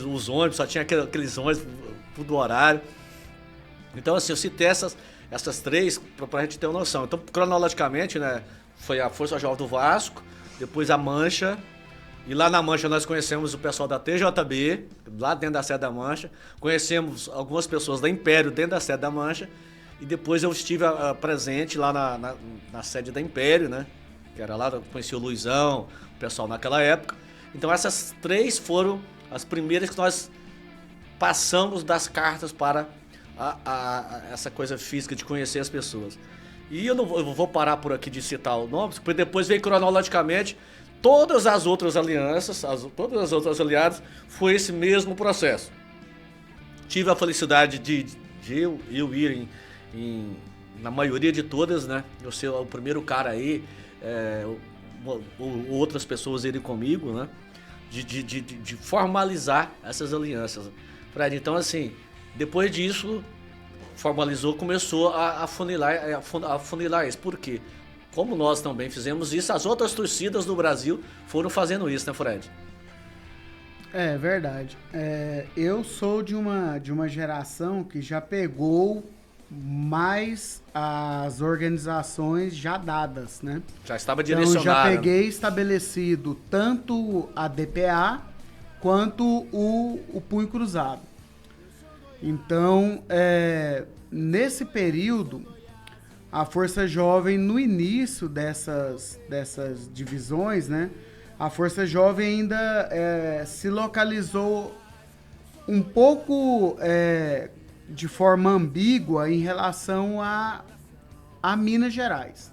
[SPEAKER 2] os ônibus, só tinha aqueles ônibus, tudo horário. Então assim, eu citei essas 3 pra gente ter uma noção. Então, cronologicamente, né, foi a Força Jovem do Vasco, depois a Mancha. E lá na Mancha nós conhecemos o pessoal da TJB, lá dentro da sede da Mancha. Conhecemos algumas pessoas da Império dentro da sede da Mancha. E depois eu estive presente lá na sede da Império, né? Que era lá, eu conheci o Luizão, o pessoal naquela época. Então essas 3 foram as primeiras que nós passamos das cartas para essa coisa física de conhecer as pessoas. E eu vou parar por aqui de citar o nome, porque depois veio cronologicamente todas as outras alianças, todas as outras aliadas, foi esse mesmo processo. Tive a felicidade de eu ir na maioria de todas, né? Eu ser o primeiro cara aí, outras pessoas irem comigo, né? De formalizar essas alianças. Fred, então assim, depois disso, formalizou, começou a funilar isso. Por quê? Como nós também fizemos isso, as outras torcidas do Brasil foram fazendo isso, né, Fred?
[SPEAKER 3] É verdade. Eu sou de uma geração que já pegou mais as organizações já dadas, né?
[SPEAKER 2] Já estava
[SPEAKER 3] Então,
[SPEAKER 2] direcionado.
[SPEAKER 3] já peguei estabelecido tanto a DPA quanto o Punho Cruzado. Então, nesse período, a Força Jovem, no início dessas divisões, né? A Força Jovem ainda se localizou um pouco de forma ambígua em relação a Minas Gerais.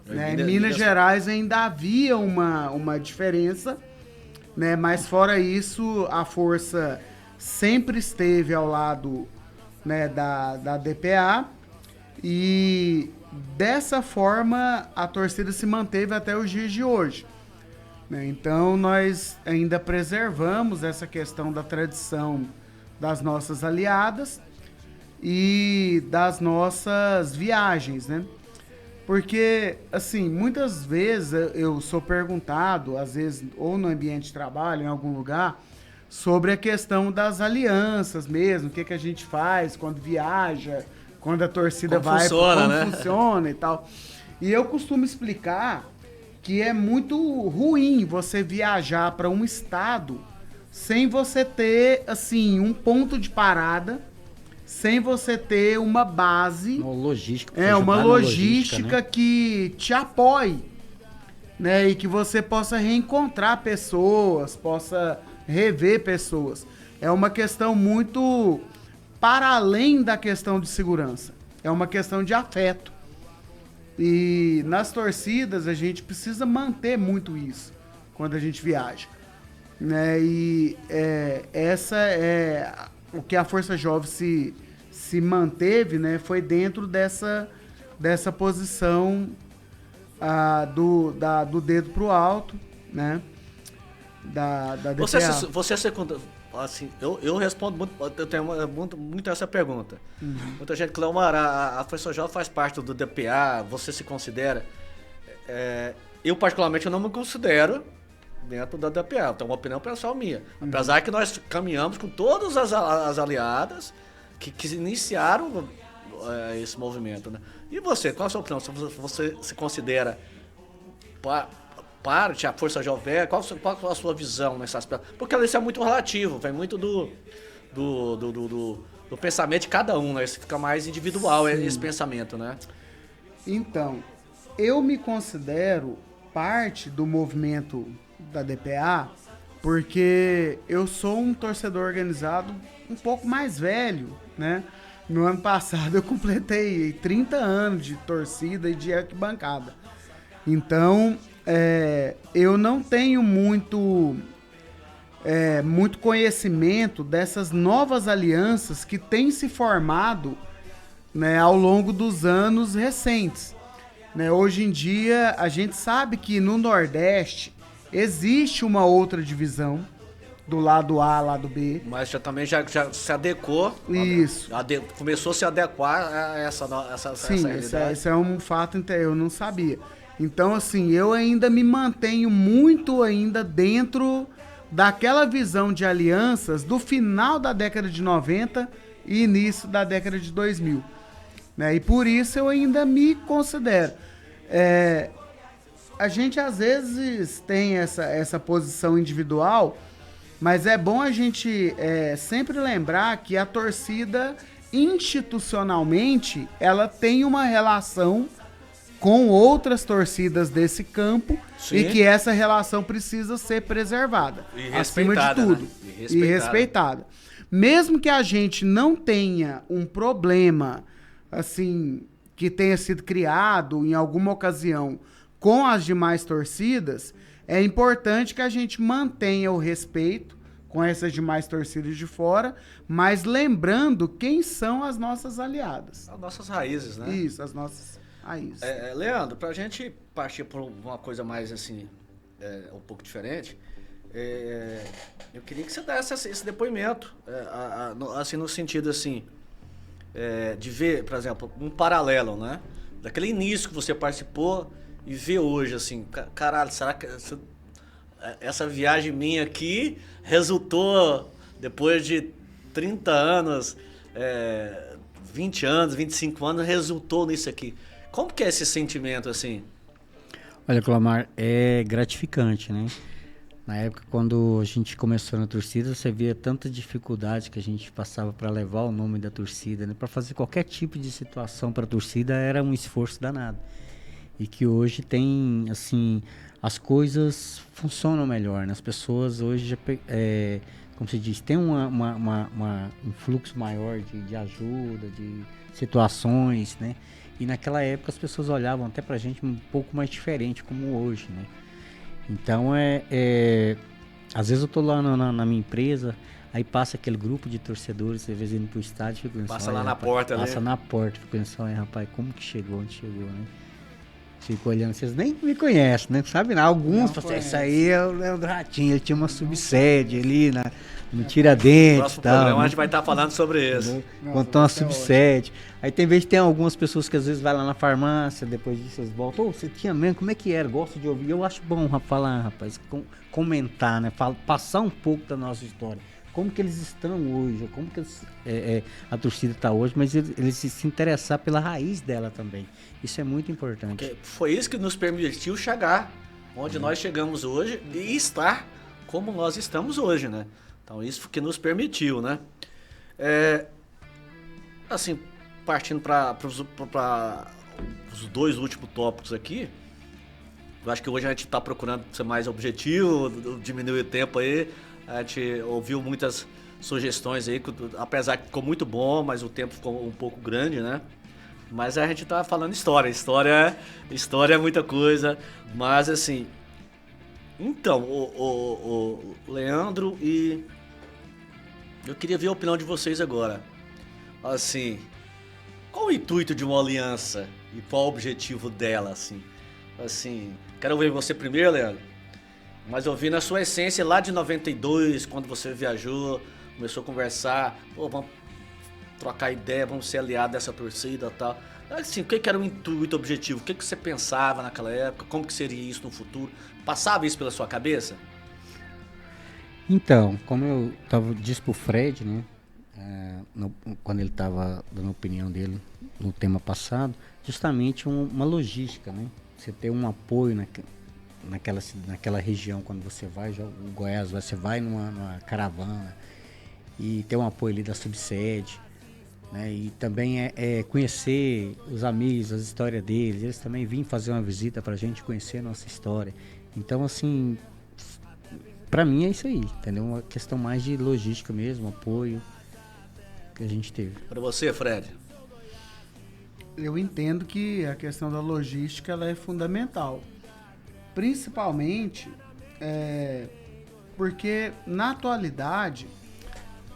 [SPEAKER 3] Né? Em Minas Gerais ainda havia uma diferença, né? Mas fora isso, a Força sempre esteve ao lado, né, da DPA, e dessa forma a torcida se manteve até os dias de hoje. Então nós ainda preservamos essa questão da tradição das nossas aliadas e das nossas viagens, né? Porque, assim, muitas vezes eu sou perguntado, às vezes, ou no ambiente de trabalho, em algum lugar, sobre a questão das alianças mesmo, o que a gente faz quando viaja, quando a torcida
[SPEAKER 2] como
[SPEAKER 3] funciona e tal. E eu costumo explicar que é muito ruim você viajar para um estado sem você ter, assim, um ponto de parada, sem você ter uma base.
[SPEAKER 4] Uma logística.
[SPEAKER 3] Uma logística,
[SPEAKER 4] né?
[SPEAKER 3] Que te apoie, né? E que você possa reencontrar pessoas, possa rever pessoas. É uma questão muito para além da questão de segurança. É uma questão de afeto. E nas torcidas a gente precisa manter muito isso quando a gente viaja, né? E essa é o que a Força Jovem se manteve, né? Foi dentro dessa posição do dedo pro alto, né? Da DPA.
[SPEAKER 2] Você assim, eu respondo muito, eu tenho muito essa pergunta. Muita gente, Cleomar, a Força Jovem faz parte do DPA, você se considera? Eu particularmente não me considero dentro da DPA, tenho uma opinião pessoal minha. Apesar que nós caminhamos com todas as aliadas que iniciaram esse movimento, né? E você, qual a sua opinião? Você se considera parte, a Força Jovem, qual a sua visão nesse aspecto? Porque isso é muito relativo, vem muito do pensamento de cada um, né? Isso fica mais individual, esse pensamento, né?
[SPEAKER 3] Então, eu me considero parte do movimento da DPA porque eu sou um torcedor organizado um pouco mais velho, né? No ano passado eu completei 30 anos de torcida e de arquibancada. Então, eu não tenho muito conhecimento dessas novas alianças que têm se formado, né, ao longo dos anos recentes. Né? Hoje em dia, a gente sabe que no Nordeste existe uma outra divisão, do lado A, lado B.
[SPEAKER 2] Mas também já se adequou.
[SPEAKER 3] Isso.
[SPEAKER 2] Começou a se adequar a essa realidade.
[SPEAKER 3] Esse é um fato que eu não sabia. Então, assim, eu ainda me mantenho muito ainda dentro daquela visão de alianças do final da década de 90 e início da década de 2000. Né? E por isso eu ainda me considero. A gente, às vezes, tem essa posição individual, mas é bom a gente sempre lembrar que a torcida, institucionalmente, ela tem uma relação com outras torcidas desse campo. Sim. E que essa relação precisa ser preservada, acima de tudo, né? E respeitada. Mesmo que a gente não tenha um problema, assim, que tenha sido criado em alguma ocasião com as demais torcidas, é importante que a gente mantenha o respeito com essas demais torcidas de fora, mas lembrando quem são as nossas aliadas.
[SPEAKER 2] As nossas raízes, né?
[SPEAKER 3] Isso, as nossas raízes.
[SPEAKER 2] Leandro, pra gente partir por uma coisa mais assim, um pouco diferente, eu queria que você desse esse depoimento, assim, no sentido assim, de ver, por exemplo, um paralelo, né? Daquele início que você participou e ver hoje, assim, caralho, será que essa viagem minha aqui resultou, depois de 30 anos, 20 anos, 25 anos, resultou nisso aqui. Como que é esse sentimento, assim?
[SPEAKER 4] Olha, Clamar, é gratificante, né? Na época, quando a gente começou na torcida, você via tanta dificuldade que a gente passava para levar o nome da torcida, né? Para fazer qualquer tipo de situação para a torcida era um esforço danado. E que hoje tem, assim, as coisas funcionam melhor, né? As pessoas hoje, já, como se diz, tem um fluxo maior de ajuda, de situações, né? E naquela época as pessoas olhavam até pra gente um pouco mais diferente, como hoje, né? Então, às vezes eu tô lá na minha empresa, aí passa aquele grupo de torcedores, às vezes indo pro estádio, fico pensando,
[SPEAKER 2] passa lá na porta, né?
[SPEAKER 4] Passa na porta, fico pensando, rapaz, como que chegou, onde chegou, né? Fico olhando, vocês nem me conhecem, né? Sabe, não? Alguns, isso aí é o Leandro Ratinho, ele tinha uma subsede ali no Tiradentes.
[SPEAKER 2] No próximo
[SPEAKER 4] tal,
[SPEAKER 2] programa
[SPEAKER 4] né?
[SPEAKER 2] a gente vai estar falando sobre isso.
[SPEAKER 4] Contou uma subsede. Aí tem vez que tem algumas pessoas que às vezes vai lá na farmácia, depois disso vocês voltam. Ô, você tinha mesmo, como é que era? Gosto de ouvir. Eu acho bom falar, rapaz, comentar, né? Passar um pouco da nossa história. Como que eles estão hoje, como que a torcida está hoje, mas eles se interessar pela raiz dela também. Isso é muito importante.
[SPEAKER 2] Porque foi isso que nos permitiu chegar onde nós chegamos hoje e estar como nós estamos hoje, né? Então isso que nos permitiu, né? Assim, partindo para os dois últimos tópicos aqui, eu acho que hoje a gente está procurando ser mais objetivo, diminuir o tempo aí. A gente ouviu muitas sugestões aí, apesar que ficou muito bom, mas o tempo ficou um pouco grande, né? Mas a gente tá falando história é muita coisa, mas assim... Então, o Leandro e... Eu queria ver a opinião de vocês agora. Assim, qual o intuito de uma aliança e qual o objetivo dela, assim? Assim, quero ver você primeiro, Leandro. Mas eu vi na sua essência lá de 92, quando você viajou, começou a conversar, pô, vamos trocar ideia, vamos ser aliados dessa torcida e tal. Assim, o que era o intuito, o objetivo? O que você pensava naquela época? Como que seria isso no futuro? Passava isso pela sua cabeça?
[SPEAKER 4] Então, como eu disse pro Fred, né, quando ele estava dando a opinião dele no tema passado, justamente uma logística, né? Você ter um apoio naquela região, quando você vai, o Goiás, você vai numa caravana e ter um apoio ali da subsede, né? E também conhecer os amigos, as histórias deles, eles também vêm fazer uma visita pra gente conhecer a nossa história. Então, assim, pra mim é isso aí, entendeu? Uma questão mais de logística mesmo, apoio que a gente teve.
[SPEAKER 2] Pra você, Fred?
[SPEAKER 3] Eu entendo que a questão da logística ela é fundamental. Principalmente porque na atualidade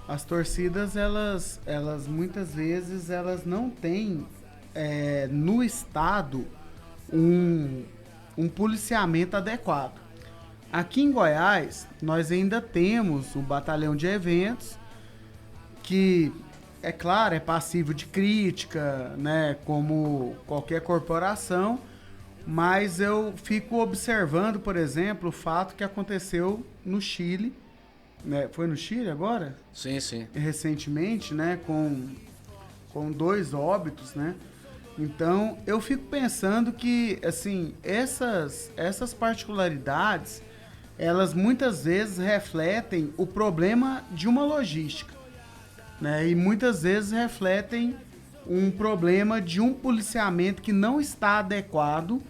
[SPEAKER 3] as torcidas elas muitas vezes elas não têm no estado um policiamento adequado. Aqui em Goiás nós ainda temos um batalhão de eventos que, é claro, é passível de crítica, né, como qualquer corporação. Mas eu fico observando, por exemplo, o fato que aconteceu no Chile, né? Foi no Chile agora?
[SPEAKER 2] Sim, sim.
[SPEAKER 3] Recentemente, né? Com 2 óbitos, né? Então, eu fico pensando que, assim, essas particularidades, elas muitas vezes refletem o problema de uma logística, né? E muitas vezes refletem um problema de um policiamento que não está adequado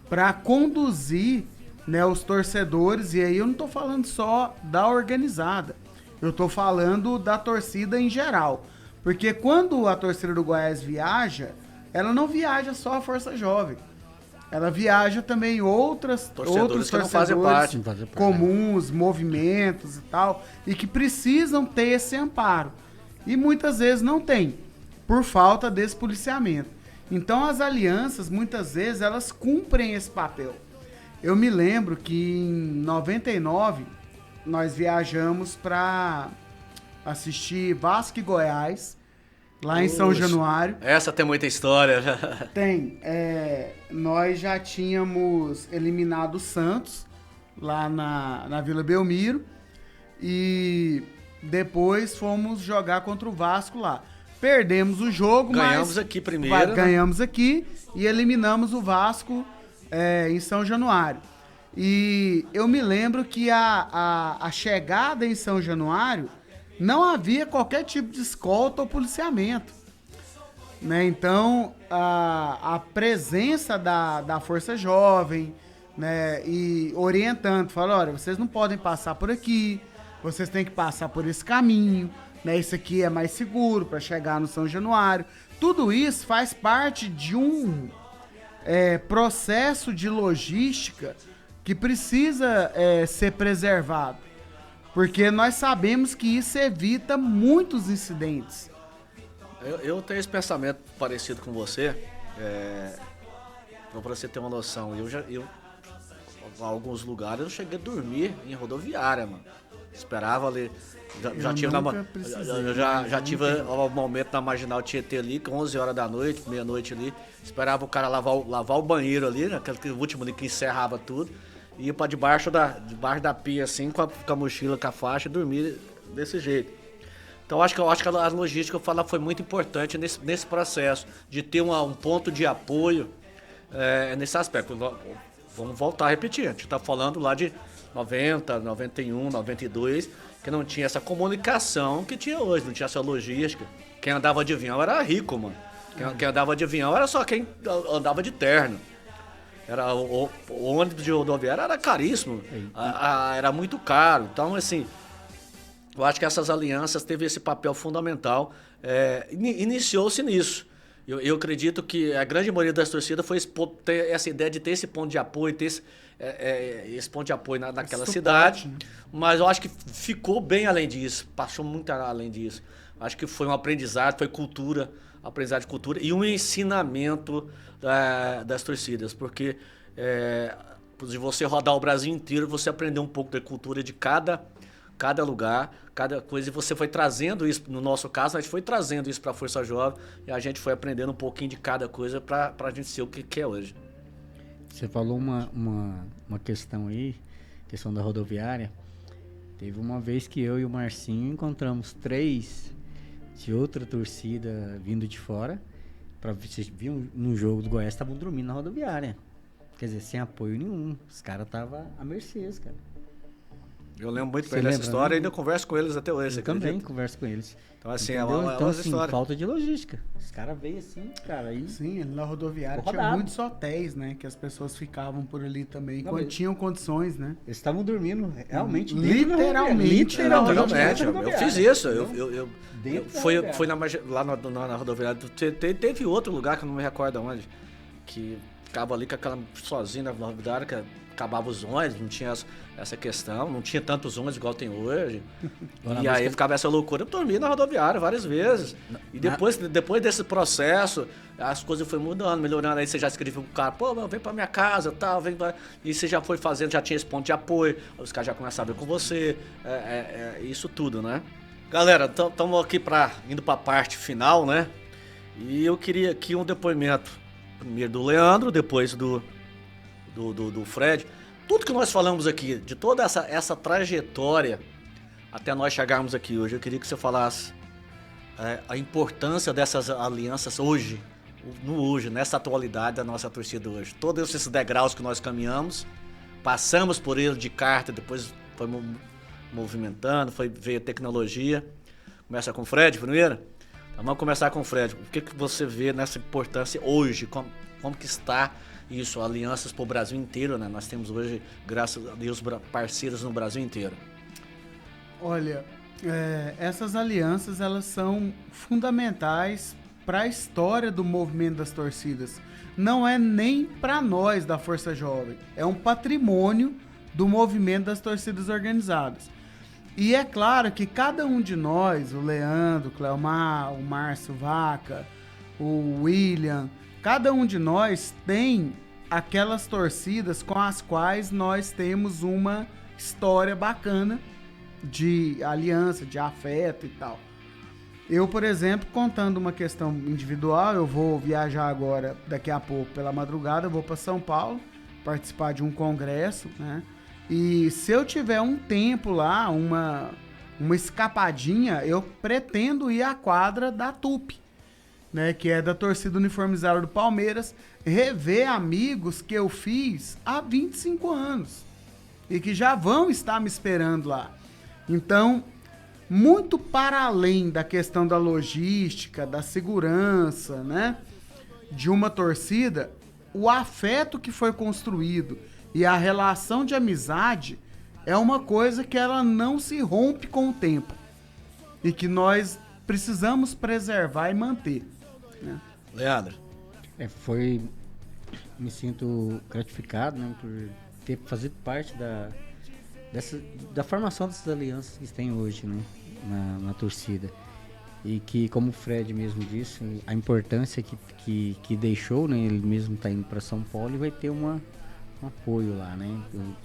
[SPEAKER 3] para conduzir, né, os torcedores. E aí eu não estou falando só da organizada, eu estou falando da torcida em geral. Porque quando a torcida do Goiás viaja, ela não viaja só a Força Jovem. Ela viaja também outros
[SPEAKER 2] Torcedores que não fazem
[SPEAKER 3] torcedores
[SPEAKER 2] parte.
[SPEAKER 3] comuns, movimentos e tal, e que precisam ter esse amparo. E muitas vezes não tem, por falta desse policiamento. Então as alianças, muitas vezes, elas cumprem esse papel. Eu me lembro que em 99, nós viajamos para assistir Vasco e Goiás, lá em São Januário.
[SPEAKER 2] Essa tem muita história.
[SPEAKER 3] Tem. Nós já tínhamos eliminado o Santos, lá na Vila Belmiro, e depois fomos jogar contra o Vasco lá. Perdemos o jogo,
[SPEAKER 2] Ganhamos aqui primeiro.
[SPEAKER 3] Ganhamos aqui e eliminamos o Vasco em São Januário. E eu me lembro que a chegada em São Januário não havia qualquer tipo de escolta ou policiamento, né? Então, a presença da Força Jovem, né, e orientando, falando, olha, vocês não podem passar por aqui, vocês têm que passar por esse caminho, né? Isso aqui é mais seguro para chegar no São Januário. Tudo isso faz parte de um processo de logística que precisa ser preservado. Porque nós sabemos que isso evita muitos incidentes.
[SPEAKER 2] Eu tenho esse pensamento parecido com você. Pra você ter uma noção, em alguns lugares eu cheguei a dormir em rodoviária, mano. Esperava ali. Já tive um momento na Marginal Tietê ali, com 11 horas da noite, meia-noite ali. Esperava o cara lavar o banheiro ali, né? Aquele último ali que encerrava tudo. Ia pra debaixo da pia, assim, com a mochila, com a faixa, e dormir desse jeito. Então, acho que a logística foi muito importante nesse processo, de ter um ponto de apoio nesse aspecto. Vamos voltar a repetir, a gente tá falando lá de 90, 91, 92, que não tinha essa comunicação que tinha hoje, não tinha essa logística. Quem andava de avião era rico, mano. Quem andava de avião era só quem andava de terno. O ônibus de rodoviária era caríssimo, era muito caro. Então, assim, eu acho que essas alianças teve esse papel fundamental. Iniciou-se nisso. Eu acredito que a grande maioria das torcidas foi ter essa ideia de ter esse ponto de apoio, ter esse ponto de apoio naquela cidade. Né? Mas eu acho que ficou bem além disso, passou muito além disso. Acho que foi um aprendizado, foi cultura, aprendizado de cultura e um ensinamento das torcidas, porque se você rodar o Brasil inteiro, você aprendeu um pouco da cultura de cada lugar, cada coisa, e você foi trazendo isso, no nosso caso, a gente foi trazendo isso para a Força Jovem e a gente foi aprendendo um pouquinho de cada coisa para a gente ser o que é hoje.
[SPEAKER 4] Você falou uma questão aí, questão da rodoviária. Teve uma vez que eu e o Marcinho encontramos 3 de outra torcida vindo de fora. Vocês viram no jogo do Goiás, estavam dormindo na rodoviária. Quer dizer, sem apoio nenhum. Os caras estavam à mercê, cara.
[SPEAKER 2] Eu lembro muito bem dessa história e ainda converso com eles até hoje.
[SPEAKER 4] Eu também converso com eles.
[SPEAKER 2] Então, assim,
[SPEAKER 4] então, assim, falta de logística. Os caras veio assim, cara. Aí...
[SPEAKER 3] Sim, na rodoviária tinha muitos hotéis, né? Que as pessoas ficavam por ali também, quando tinham condições, né?
[SPEAKER 4] Eles estavam dormindo, realmente.
[SPEAKER 3] Literalmente.
[SPEAKER 2] Eu fiz isso. Fui lá na rodoviária. Teve outro lugar que eu não me recordo onde, que ficava ali com aquela sozinho na rodoviária, que acabava os ônibus, não tinha essa questão, não tinha tantos ônibus igual tem hoje. E aí ficava essa loucura. Eu dormi na rodoviária várias vezes. E depois desse processo, as coisas foram mudando, melhorando. Aí você já escreveu pro cara, pô, vem pra minha casa, tal, vem pra... E você já foi fazendo, já tinha esse ponto de apoio, os caras já começaram a ver com você, isso tudo, né? Galera, estamos aqui indo pra parte final, né? E eu queria aqui um depoimento, primeiro do Leandro, depois do Fred. Tudo que nós falamos aqui, de toda essa trajetória até nós chegarmos aqui hoje, eu queria que você falasse a importância dessas alianças hoje, nessa atualidade da nossa torcida hoje. Todos esses degraus que nós caminhamos, passamos por ele de carta, depois foi movimentando, veio a tecnologia. Começa com o Fred primeiro? Então vamos começar com o Fred. O que você vê nessa importância hoje? Como que está isso, alianças para o Brasil inteiro, né? Nós temos hoje, graças a Deus, parceiros no Brasil inteiro.
[SPEAKER 3] Olha, essas alianças, elas são fundamentais para a história do movimento das torcidas. Não é nem para nós da Força Jovem. É um patrimônio do movimento das torcidas organizadas. E é claro que cada um de nós, o Leandro, o Cleomar, o Márcio Vaca, o William, cada um de nós tem aquelas torcidas com as quais nós temos uma história bacana de aliança, de afeto e tal. Eu, por exemplo, contando uma questão individual, eu vou viajar agora, daqui a pouco, pela madrugada, eu vou para São Paulo, participar de um congresso, né? E se eu tiver um tempo lá, uma escapadinha, eu pretendo ir à quadra da Tupi, né? Que é da torcida uniformizada do Palmeiras, rever amigos que eu fiz há 25 anos e que já vão estar me esperando lá. Então, muito para além da questão da logística, da segurança, né, de uma torcida, o afeto que foi construído e a relação de amizade é uma coisa que ela não se rompe com o tempo e que nós precisamos preservar e manter, né?
[SPEAKER 2] Leandro.
[SPEAKER 4] Me sinto gratificado, né, por ter fazer parte da formação dessas alianças que tem hoje, né, na torcida. E que, como o Fred mesmo disse, a importância que deixou, né, ele mesmo está indo para São Paulo e vai ter um apoio lá, né,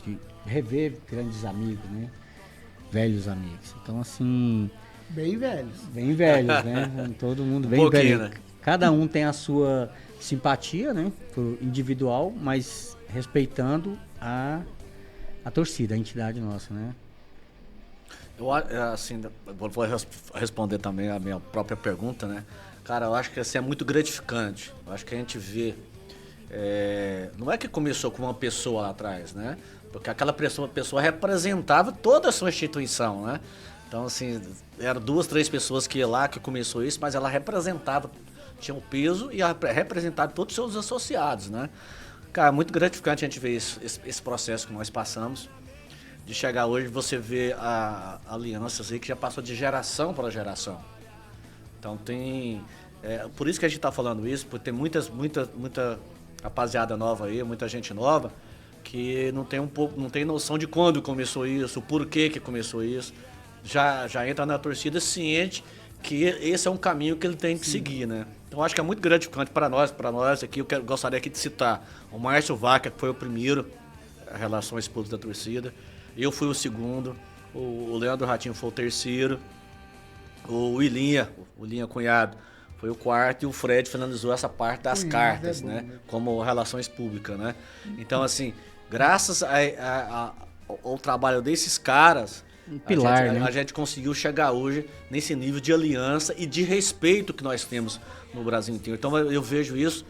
[SPEAKER 4] de rever grandes amigos, né, velhos amigos. Então, assim...
[SPEAKER 3] Bem velhos,
[SPEAKER 4] né, todo mundo bem velho. Né? Cada um tem a sua simpatia, né, individual, mas respeitando a torcida, a entidade nossa, né?
[SPEAKER 2] Eu, assim, vou responder também a minha própria pergunta, né? Cara, eu acho que assim, é muito gratificante. Eu acho que a gente vê... não é que começou com uma pessoa lá atrás, né? Porque aquela pessoa representava toda a sua instituição, né? Então, assim, eram 2, 3 pessoas que iam lá, que começou isso, mas ela representava, tinha um peso e representava todos os seus associados, né? Cara, muito gratificante a gente ver esse processo que nós passamos. De chegar hoje, você vê alianças aí que já passou de geração para geração. Então tem... por isso que a gente está falando isso, porque tem muita rapaziada nova aí, muita gente nova, que não tem noção de quando começou isso, o porquê que começou isso. Já entra na torcida ciente que esse é um caminho que ele tem que seguir, né? Então acho que é muito gratificante para nós aqui. Eu gostaria aqui de citar o Márcio Vaca, que foi o primeiro, a Relações Públicas da torcida. Eu fui o segundo, o Leandro Ratinho foi o terceiro, o William Cunhado, foi o quarto, e o Fred finalizou essa parte das cartas, né? Como Relações Públicas, né? Então, assim, graças ao trabalho desses caras, a gente conseguiu chegar hoje nesse nível de aliança e de respeito que nós temos no Brasil inteiro. Então eu vejo isso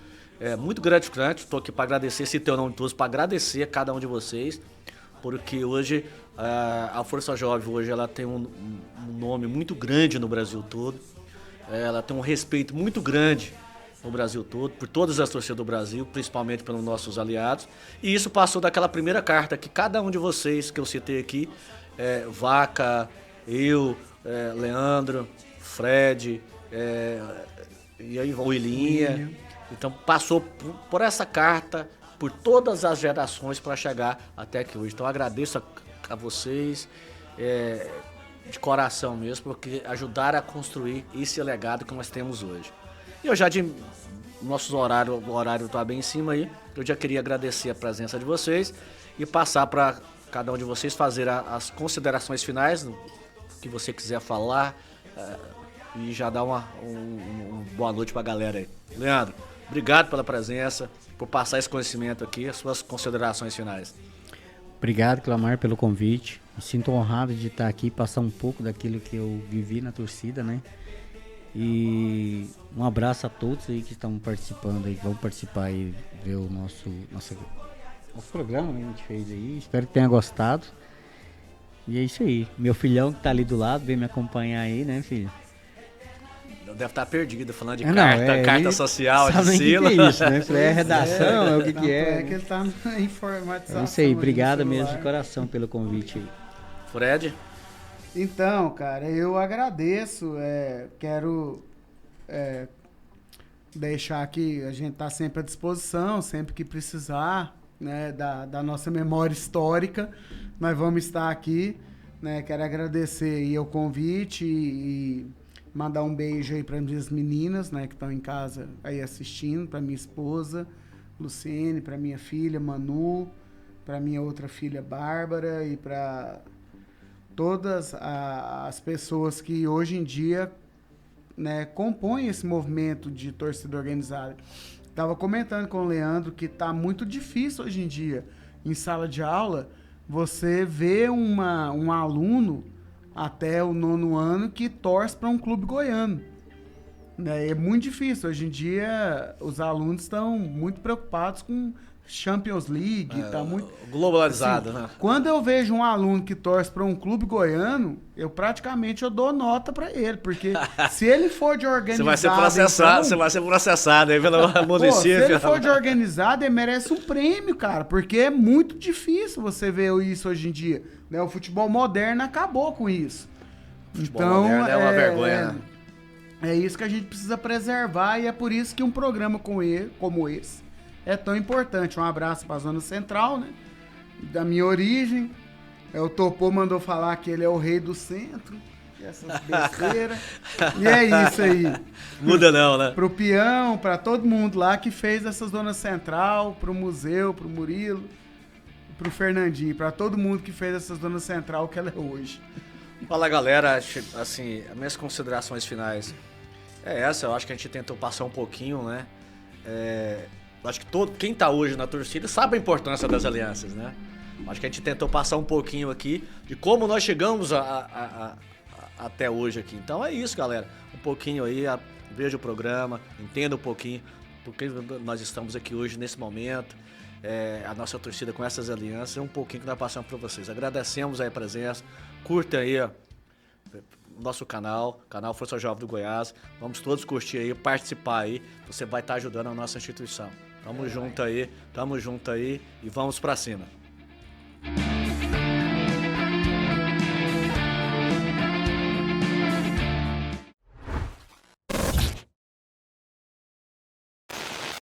[SPEAKER 2] muito gratificante. Estou aqui para agradecer, citei o nome de todos, para agradecer a cada um de vocês, porque hoje a Força Jovem hoje ela tem um nome muito grande no Brasil todo. Ela tem um respeito muito grande no Brasil todo, por todas as torcidas do Brasil, principalmente pelos nossos aliados. E isso passou daquela primeira carta que cada um de vocês que eu citei aqui, Vaca, eu, Leandro, Fred, e aí o Ilinha. Então passou por essa carta, por todas as gerações para chegar até aqui hoje. Então agradeço a vocês de coração mesmo, porque ajudaram a construir esse legado que nós temos hoje. E eu já o horário está bem em cima aí, eu já queria agradecer a presença de vocês e passar para cada um de vocês fazer as considerações finais, o que você quiser falar, e já dar uma boa noite para a galera aí. Leandro, obrigado pela presença, por passar esse conhecimento aqui, as suas considerações finais.
[SPEAKER 4] Obrigado, Cleomar, pelo convite. Me sinto honrado de estar aqui, passar um pouco daquilo que eu vivi na torcida, né? E um abraço a todos aí que estão participando aí, que vão participar e ver o nosso programa que a gente fez aí. Espero que tenha gostado. E é isso aí. Meu filhão que tá ali do lado, vem me acompanhar aí, né, filho?
[SPEAKER 2] Deve estar perdido falando de carta social, de selo.
[SPEAKER 4] Que é isso, né? É redação, o que é.
[SPEAKER 3] É que ele tá na informatização.
[SPEAKER 4] É isso aí, obrigado mesmo de coração pelo convite aí.
[SPEAKER 2] Fred?
[SPEAKER 3] Então, cara, eu agradeço, quero deixar que a gente tá sempre à disposição, sempre que precisar, né, da nossa memória histórica, nós vamos estar aqui, né? Quero agradecer aí o convite e mandar um beijo aí para minhas meninas, né, que estão em casa aí assistindo, para minha esposa, Luciene, para minha filha, Manu, para minha outra filha, Bárbara, e para todas as pessoas que hoje em dia, né, compõem esse movimento de torcida organizada. Estava comentando com o Leandro que está muito difícil hoje em dia, em sala de aula, você ver um aluno até o 9º ano que torce para um clube goiano. Né? É muito difícil. Hoje em dia, os alunos estão muito preocupados com Champions League. Tá muito
[SPEAKER 2] globalizado,
[SPEAKER 3] assim,
[SPEAKER 2] né?
[SPEAKER 3] Quando eu vejo um aluno que torce para um clube goiano, eu dou nota para ele, porque se ele for de organizado...
[SPEAKER 2] Você vai ser processado,
[SPEAKER 3] então,
[SPEAKER 2] você vai ser processado aí pelo município.
[SPEAKER 3] Se ele for de organizado, ele merece um prêmio, cara, porque é muito difícil você ver isso hoje em dia. Né? O futebol moderno acabou com isso.
[SPEAKER 2] Futebol moderno é uma vergonha.
[SPEAKER 3] É isso que a gente precisa preservar e é por isso que um programa como esse é tão importante. Um abraço para a Zona Central, né? Da minha origem. O Topô mandou falar que ele é o rei do centro. Essas besteiras. E é isso aí.
[SPEAKER 2] Muda não, né?
[SPEAKER 3] Pro Peão, para todo mundo lá que fez essa Zona Central, pro museu, pro Murilo, pro Fernandinho, para todo mundo que fez essa Zona Central que ela é hoje.
[SPEAKER 2] Fala, galera. Assim, as minhas considerações finais é essa. Eu acho que a gente tentou passar um pouquinho, né? Acho que quem tá hoje na torcida sabe a importância das alianças, né? Acho que a gente tentou passar um pouquinho aqui de como nós chegamos até hoje aqui. Então é isso, galera. Um pouquinho aí, veja o programa, entenda um pouquinho porque nós estamos aqui hoje nesse momento. A nossa torcida com essas alianças é um pouquinho que nós passamos para vocês. Agradecemos aí a presença, curta aí o nosso canal Força Jovem do Goiás. Vamos todos curtir aí, participar aí. Você vai estar ajudando a nossa instituição. Tamo junto aí e vamos pra cima.